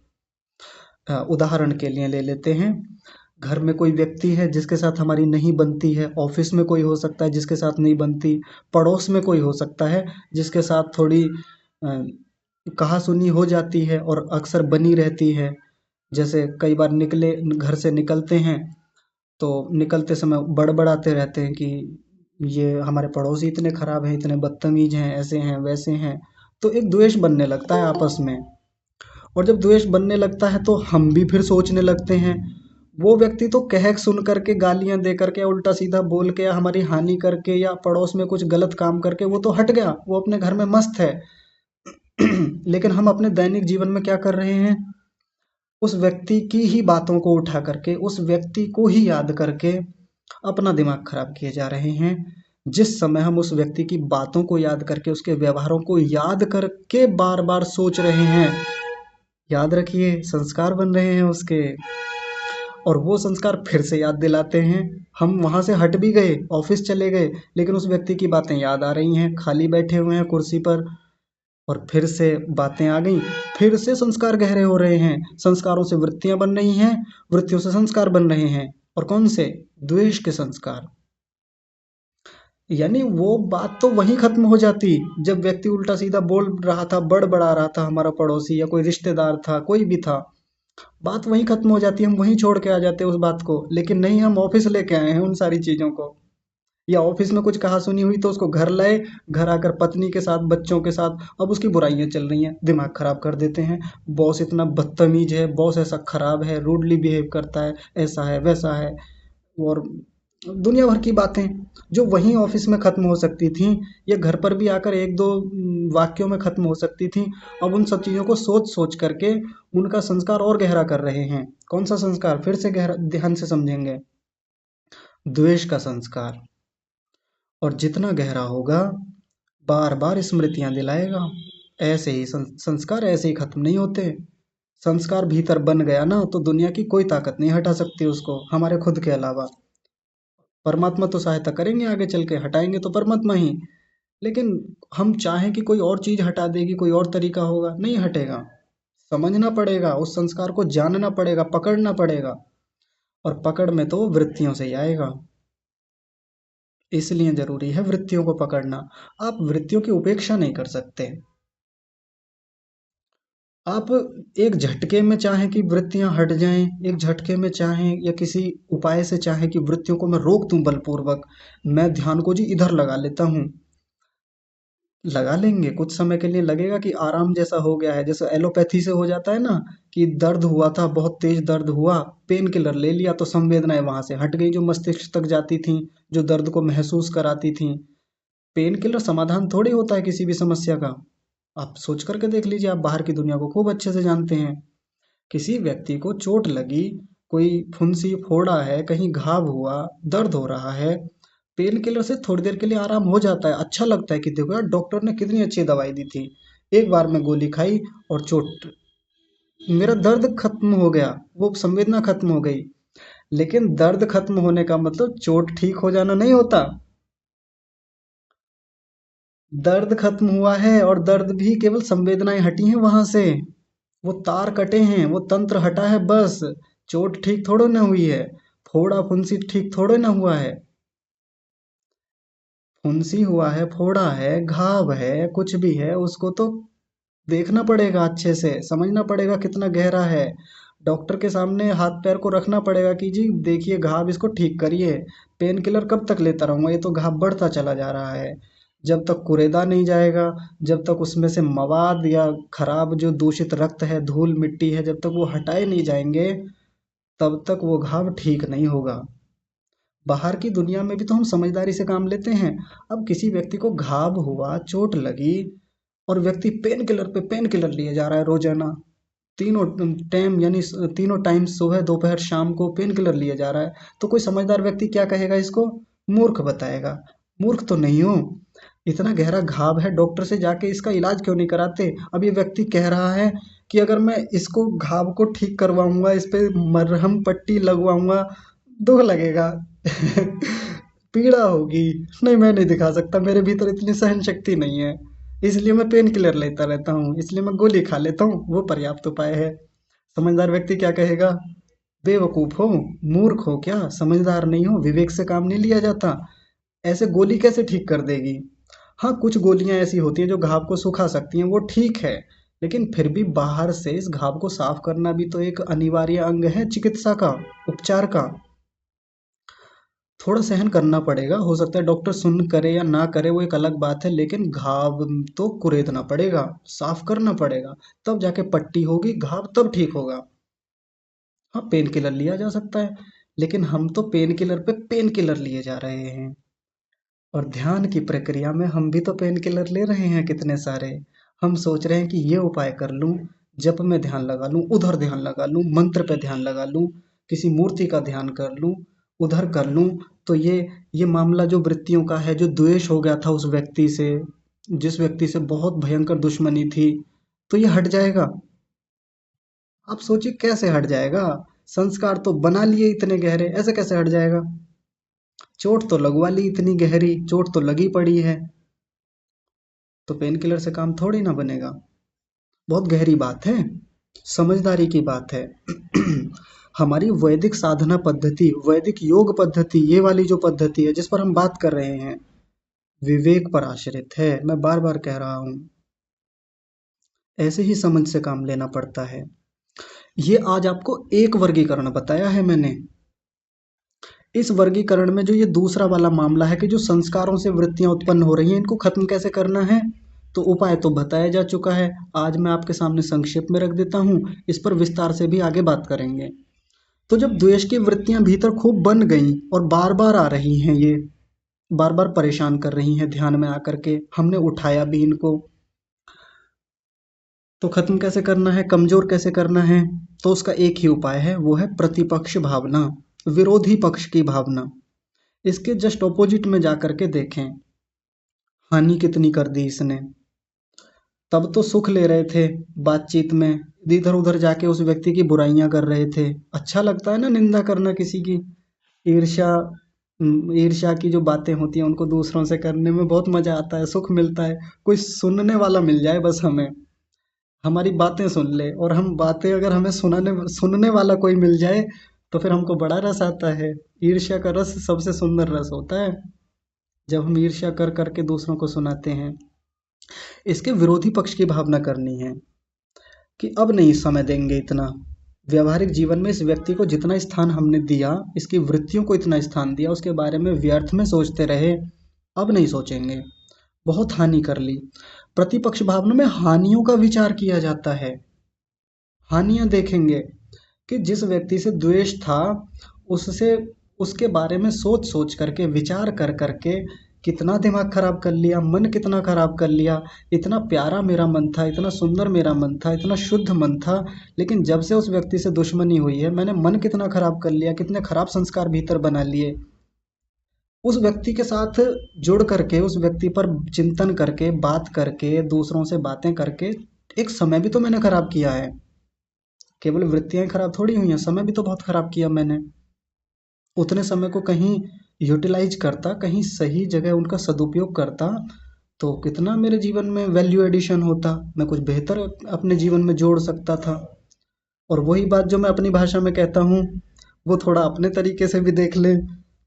A: उदाहरण के लिए ले लेते हैं, घर में कोई व्यक्ति है जिसके साथ हमारी नहीं बनती है, ऑफिस में कोई हो सकता है जिसके साथ नहीं बनती, पड़ोस में कोई हो सकता है जिसके साथ थोड़ी कहा सुनी हो जाती है और अक्सर बनी रहती है। जैसे कई बार निकले घर से निकलते हैं, तो निकलते समय बड़बड़ाते रहते हैं कि ये हमारे पड़ोसी इतने खराब हैं, इतने बदतमीज हैं, ऐसे हैं वैसे हैं। तो एक द्वेष बनने लगता है आपस में। और जब द्वेष बनने लगता है तो हम भी फिर सोचने लगते हैं। वो व्यक्ति तो कह सुन करके, गालियां दे करके, उल्टा सीधा बोल के, या हमारी हानि करके, या पड़ोस में कुछ गलत काम करके वो तो हट गया, वो अपने घर में मस्त है। लेकिन हम अपने दैनिक जीवन में क्या कर रहे हैं? उस व्यक्ति की ही बातों को उठा करके, उस व्यक्ति को ही याद करके अपना दिमाग खराब किए जा रहे हैं। जिस समय हम उस व्यक्ति की बातों को याद करके, उसके व्यवहारों को याद करके बार बार सोच रहे हैं, याद रखिए संस्कार बन रहे हैं उसके। और वो संस्कार फिर से याद दिलाते हैं। हम वहां से हट भी गए, ऑफिस चले गए, लेकिन उस व्यक्ति की बातें याद आ रही हैं, खाली बैठे हुए हैं कुर्सी पर, और फिर से बातें आ गई। फिर से संस्कार गहरे हो रहे हैं, संस्कारों से वृत्तियां बन रही हैं, वृत्तियों से संस्कार बन रहे हैं। और कौन से? द्वेष के संस्कार। यानी वो बात तो वहीं खत्म हो जाती, जब व्यक्ति उल्टा सीधा बोल रहा था, बड़बड़ा रहा था, हमारा पड़ोसी या कोई रिश्तेदार था, कोई भी था, बात वहीं खत्म हो जाती, हम वहीं छोड़ के आ जाते उस बात को। लेकिन नहीं, हम ऑफिस लेके आए हैं उन सारी चीजों को। या ऑफिस में कुछ कहा सुनी हुई तो उसको घर लाए, घर आकर पत्नी के साथ, बच्चों के साथ, अब उसकी बुराइयां चल रही हैं, दिमाग खराब कर देते हैं। बॉस इतना बदतमीज है, बॉस ऐसा खराब है, रूडली बिहेव करता है, ऐसा है वैसा है। और दुनिया भर की बातें जो वहीं ऑफिस में खत्म हो सकती थी, या घर पर भी आकर एक दो वाक्यों में खत्म हो सकती थी, अब उन सब चीजों को सोच सोच करके उनका संस्कार और गहरा कर रहे हैं। कौन सा संस्कार? फिर से गहरा ध्यान से समझेंगे। द्वेष का संस्कार। और जितना गहरा होगा, बार बार स्मृतियां दिलाएगा। ऐसे ही संस्कार ऐसे ही खत्म नहीं होते। संस्कार भीतर बन गया ना, तो दुनिया की कोई ताकत नहीं हटा सकती उसको, हमारे खुद के अलावा। परमात्मा तो सहायता करेंगे आगे चल के, हटाएंगे तो परमात्मा ही। लेकिन हम चाहें कि कोई और चीज हटा देगी, कोई और तरीका होगा, नहीं हटेगा। समझना पड़ेगा, उस संस्कार को जानना पड़ेगा, पकड़ना पड़ेगा। और पकड़ में तो वो वृत्तियों से ही आएगा। इसलिए जरूरी है वृत्तियों को पकड़ना। आप वृत्तियों की उपेक्षा नहीं कर सकते। आप एक झटके में चाहें कि वृत्तियां हट जाएं, एक झटके में चाहें या किसी उपाय से चाहें कि वृत्तियों को मैं रोक दूं बलपूर्वक, मैं ध्यान को जी इधर लगा लेता हूँ, लगा लेंगे। कुछ समय के लिए लगेगा कि आराम जैसा हो गया है, जैसे एलोपैथी से हो जाता है ना, कि दर्द हुआ था, बहुत तेज दर्द हुआ, पेन किलर ले लिया तो संवेदनाएं वहां से हट गई जो मस्तिष्क तक जाती थी, जो दर्द को महसूस कराती थी। पेन किलर समाधान थोड़ी होता है किसी भी समस्या का। आप सोच करके देख लीजिए, आप बाहर की दुनिया को खूब अच्छे से जानते हैं। किसी व्यक्ति को चोट लगी, कोई फुंसी फोड़ा है, कहीं घाव हुआ, दर्द हो रहा है, पेन किलर से थोड़ी देर के लिए आराम हो जाता है, अच्छा लगता है कि देखो यार डॉक्टर ने कितनी अच्छी दवाई दी थी, एक बार में गोली खाई और चोट, मेरा दर्द खत्म हो गया, वो संवेदना खत्म हो गई। लेकिन दर्द खत्म होने का मतलब चोट ठीक हो जाना नहीं होता। दर्द खत्म हुआ है, और दर्द भी केवल संवेदनाएं हटी हैं वहां से, वो तार कटे हैं, वो तंत्र हटा है बस। चोट ठीक थोड़ो ना हुई है, फोड़ा फुंसी ठीक थोड़ो ना हुआ है। फुंसी हुआ है, फोड़ा है, घाव है, कुछ भी है, उसको तो देखना पड़ेगा, अच्छे से समझना पड़ेगा कितना गहरा है। डॉक्टर के सामने हाथ पैर को रखना पड़ेगा कि जी देखिए घाव, इसको ठीक करिए। पेन किलर कब तक लेता रहूंगा, ये तो घाव बढ़ता चला जा रहा है। जब तक कुरेदा नहीं जाएगा, जब तक उसमें से मवाद या खराब जो दूषित रक्त है, धूल मिट्टी है, जब तक वो हटाए नहीं जाएंगे, तब तक वो घाव ठीक नहीं होगा। बाहर की दुनिया में भी तो हम समझदारी से काम लेते हैं। अब किसी व्यक्ति को घाव हुआ, चोट लगी, और व्यक्ति पेन किलर पे पेन किलर लिए जा रहा है रोजाना, तीनों टाइम, यानी तीनों टाइम, सुबह दोपहर शाम को पेन किलर लिए जा रहा है, तो कोई समझदार व्यक्ति क्या कहेगा? इसको मूर्ख बताएगा। मूर्ख तो नहीं हो, इतना गहरा घाव है, डॉक्टर से जाके इसका इलाज क्यों नहीं कराते? अब ये व्यक्ति कह रहा है कि अगर मैं इसको घाव को ठीक करवाऊंगा, इस पे मरहम पट्टी लगवाऊंगा, दुख लगेगा, पीड़ा होगी, नहीं मैं नहीं दिखा सकता, मेरे भीतर इतनी सहन शक्ति नहीं है, इसलिए मैं पेन किलर लेता रहता हूँ, इसलिए मैं गोली खा लेता हूँ, वो पर्याप्त उपाय है। समझदार व्यक्ति क्या कहेगा? बेवकूफ हो, मूर्ख हो क्या, समझदार नहीं हो, विवेक से काम नहीं लिया जाता, ऐसे गोली कैसे ठीक कर देगी? हाँ, कुछ गोलियां ऐसी होती हैं जो घाव को सुखा सकती हैं, वो ठीक है। लेकिन फिर भी बाहर से इस घाव को साफ करना भी तो एक अनिवार्य अंग है चिकित्सा का, उपचार का। थोड़ा सहन करना पड़ेगा, हो सकता है डॉक्टर सुन करे या ना करे वो एक अलग बात है, लेकिन घाव तो कुरेदना पड़ेगा, साफ करना पड़ेगा, तब जाके पट्टी होगी, घाव तब ठीक होगा। हाँ, पेन किलर लिया जा सकता है, लेकिन हम तो पेन किलर पे पेन किलर लिए जा रहे हैं। और ध्यान की प्रक्रिया में हम भी तो पेन किलर ले रहे हैं कितने सारे। हम सोच रहे हैं कि ये उपाय कर लूं, जप में ध्यान लगा लूं, उधर ध्यान लगा लूं, मंत्र पे ध्यान लगा लूं, किसी मूर्ति का ध्यान कर लूं, उधर कर लूं, तो ये मामला जो वृत्तियों का है, जो द्वेष हो गया था उस व्यक्ति से, जिस व्यक्ति से बहुत भयंकर दुश्मनी थी, तो ये हट जाएगा। आप सोचिए कैसे हट जाएगा? संस्कार तो बना लिए इतने गहरे, ऐसे कैसे हट जाएगा? चोट तो लगवा ली इतनी गहरी, चोट तो लगी पड़ी है, तो पेन किलर से काम थोड़ी ना बनेगा। बहुत गहरी बात है, समझदारी की बात है। हमारी वैदिक साधना पद्धति, वैदिक योग पद्धति, ये वाली जो पद्धति है जिस पर हम बात कर रहे हैं, विवेक पर आश्रित है। मैं बार बार कह रहा हूं, ऐसे ही समझ से काम लेना पड़ता है। ये आज आपको एक वर्गीकरण बताया है मैंने। इस वर्गीकरण में जो ये दूसरा वाला मामला है कि जो संस्कारों से वृत्तियां उत्पन्न हो रही हैं, इनको खत्म कैसे करना है, तो उपाय तो बताया जा चुका है। आज मैं आपके सामने संक्षेप में रख देता हूँ, इस पर विस्तार से भी आगे बात करेंगे। तो जब द्वेष की वृत्तियां भीतर खूब बन गई और बार बार आ रही हैं, ये बार बार परेशान कर रही हैं, ध्यान में आकर के हमने उठाया भी इनको, तो खत्म कैसे करना है, कमजोर कैसे करना है, तो उसका एक ही उपाय है, वो है प्रतिपक्ष भावना, विरोधी पक्ष की भावना। इसके जस्ट ऑपोजिट में जाकर के देखें, हानि कितनी कर दी इसने। तब तो सुख ले रहे थे बातचीत में, इधर उधर जाके उस व्यक्ति की बुराइयां कर रहे थे। अच्छा लगता है ना निंदा करना किसी की, ईर्ष्या, ईर्ष्या की जो बातें होती हैं उनको दूसरों से करने में बहुत मजा आता है, सुख मिलता है। कोई सुनने वाला मिल जाए बस हमें, हमारी बातें सुन ले, और हम बातें अगर हमें सुनने वाला कोई मिल जाए तो फिर हमको बड़ा रस आता है। ईर्ष्या का रस सबसे सुंदर रस होता है, जब हम ईर्ष्या कर करके दूसरों को सुनाते हैं। इसके विरोधी पक्ष की भावना करनी है कि अब नहीं समय देंगे इतना। व्यवहारिक जीवन में इस व्यक्ति को जितना स्थान हमने दिया, इसकी वृत्तियों को इतना स्थान दिया, उसके बारे में व्यर्थ में सोचते रहे, अब नहीं सोचेंगे, बहुत हानि कर ली। प्रतिपक्ष भावना में हानियों का विचार किया जाता है, हानियां देखेंगे कि जिस व्यक्ति से द्वेष था, उससे, उसके बारे में सोच सोच करके, विचार कर करके कितना दिमाग खराब कर लिया, मन कितना खराब कर लिया। इतना प्यारा मेरा मन था, इतना सुंदर मेरा मन था, इतना शुद्ध मन था, लेकिन जब से उस व्यक्ति से दुश्मनी हुई है, मैंने मन कितना खराब कर लिया, कितने खराब संस्कार भीतर बना लिए। उस व्यक्ति के साथ जुड़ करके, उस व्यक्ति पर चिंतन करके, बात करके, दूसरों से बातें करके, एक समय भी तो मैंने खराब किया है। केवल वृत्तियां खराब थोड़ी हुई हैं, समय भी तो बहुत खराब किया मैंने। उतने समय को कहीं यूटिलाइज करता, कहीं सही जगह उनका सदुपयोग करता, तो कितना मेरे जीवन में वैल्यू एडिशन होता, मैं कुछ बेहतर अपने जीवन में जोड़ सकता था। और वही बात जो मैं अपनी भाषा में कहता हूँ, वो थोड़ा अपने तरीके से भी देख ले।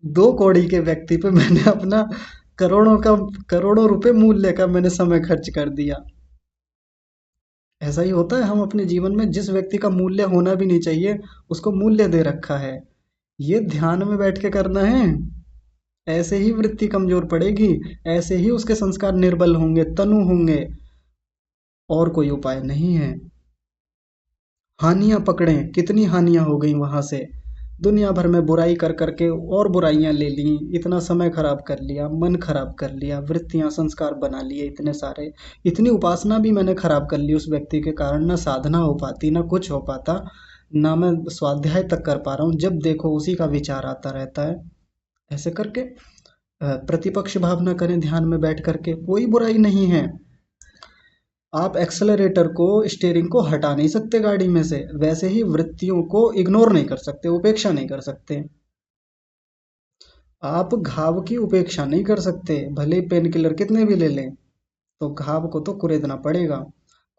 A: 2 कौड़ी के व्यक्ति पे मैंने अपना करोड़ों रुपए मूल्य का मैंने समय खर्च कर दिया। ऐसा ही होता है, हम अपने जीवन में जिस व्यक्ति का मूल्य होना भी नहीं चाहिए, उसको मूल्य दे रखा है। ये ध्यान में बैठ के करना है, ऐसे ही वृत्ति कमजोर पड़ेगी, ऐसे ही उसके संस्कार निर्बल होंगे, तनु होंगे, और कोई उपाय नहीं है। हानियां पकड़ें, कितनी हानियां हो गई वहां से, दुनिया भर में बुराई कर करके और बुराइयां ले ली, इतना समय खराब कर लिया, मन खराब कर लिया, वृत्तियां संस्कार बना लिए इतने सारे। इतनी उपासना भी मैंने खराब कर ली उस व्यक्ति के कारण, ना साधना हो पाती, ना कुछ हो पाता, ना मैं स्वाध्याय तक कर पा रहा हूँ, जब देखो उसी का विचार आता रहता है। ऐसे करके प्रतिपक्ष भावना करें, ध्यान में बैठ करके, कोई बुराई नहीं है। आप एक्सेलरेटर को, स्टीयरिंग को हटा नहीं सकते गाड़ी में से, वैसे ही वृत्तियों को इग्नोर नहीं कर सकते, उपेक्षा नहीं कर सकते। आप घाव की उपेक्षा नहीं कर सकते, भले ही पेन किलर कितने भी ले लें, तो घाव को तो कुरेदना पड़ेगा।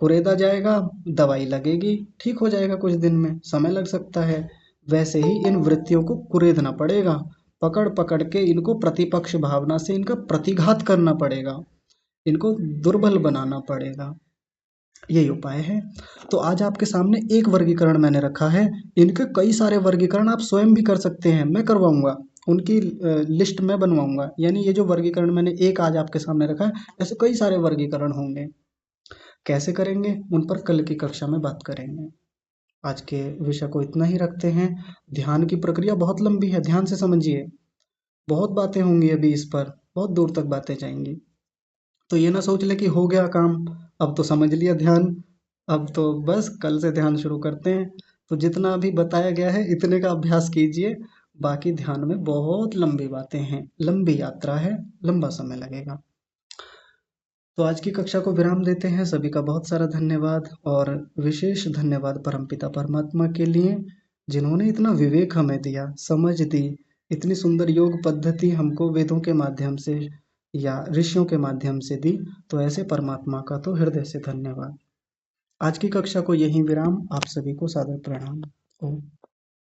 A: कुरेदा जाएगा, दवाई लगेगी, ठीक हो जाएगा कुछ दिन में, समय लग सकता है। वैसे ही इन वृत्तियों को कुरेदना पड़ेगा, पकड़ पकड़ के इनको प्रतिपक्ष भावना से इनका प्रतिघात करना पड़ेगा, इनको दुर्बल बनाना पड़ेगा। यही उपाय है। तो आज आपके सामने एक वर्गीकरण मैंने रखा है, इनके कई सारे वर्गीकरण आप स्वयं भी कर सकते हैं, मैं करवाऊंगा। उनकी लिस्ट मैं बनवाऊंगा। यानी ये जो वर्गीकरण मैंने एक आज आपके सामने रखा है, ऐसे कई सारे वर्गीकरण होंगे। कैसे करेंगे उन पर कल की कक्षा में बात करेंगे। आज के विषय को इतना ही रखते हैं। ध्यान की प्रक्रिया बहुत लंबी है, ध्यान से समझिए। बहुत बातें होंगी अभी इस पर, बहुत दूर तक बातें जाएंगी। तो ये ना सोच ले कि हो गया काम, अब तो समझ लिया ध्यान, अब तो बस कल से ध्यान शुरू करते हैं। तो जितना अभी बताया गया है इतने का अभ्यास कीजिए। बाकी ध्यान में बहुत लंबी बातें हैं, लंबी यात्रा है, लंबा समय लगेगा। तो आज की कक्षा को विराम देते हैं। सभी का बहुत सारा धन्यवाद, और विशेष धन्यवाद परमपिता परमात्मा के लिए, जिन्होंने इतना विवेक हमें दिया, समझ दी, इतनी सुंदर योग पद्धति हमको वेदों के माध्यम से या ऋषियों के माध्यम से दी। तो ऐसे परमात्मा का तो हृदय से धन्यवाद। आज की कक्षा को यहीं विराम। आप सभी को सादर प्रणाम। ओम।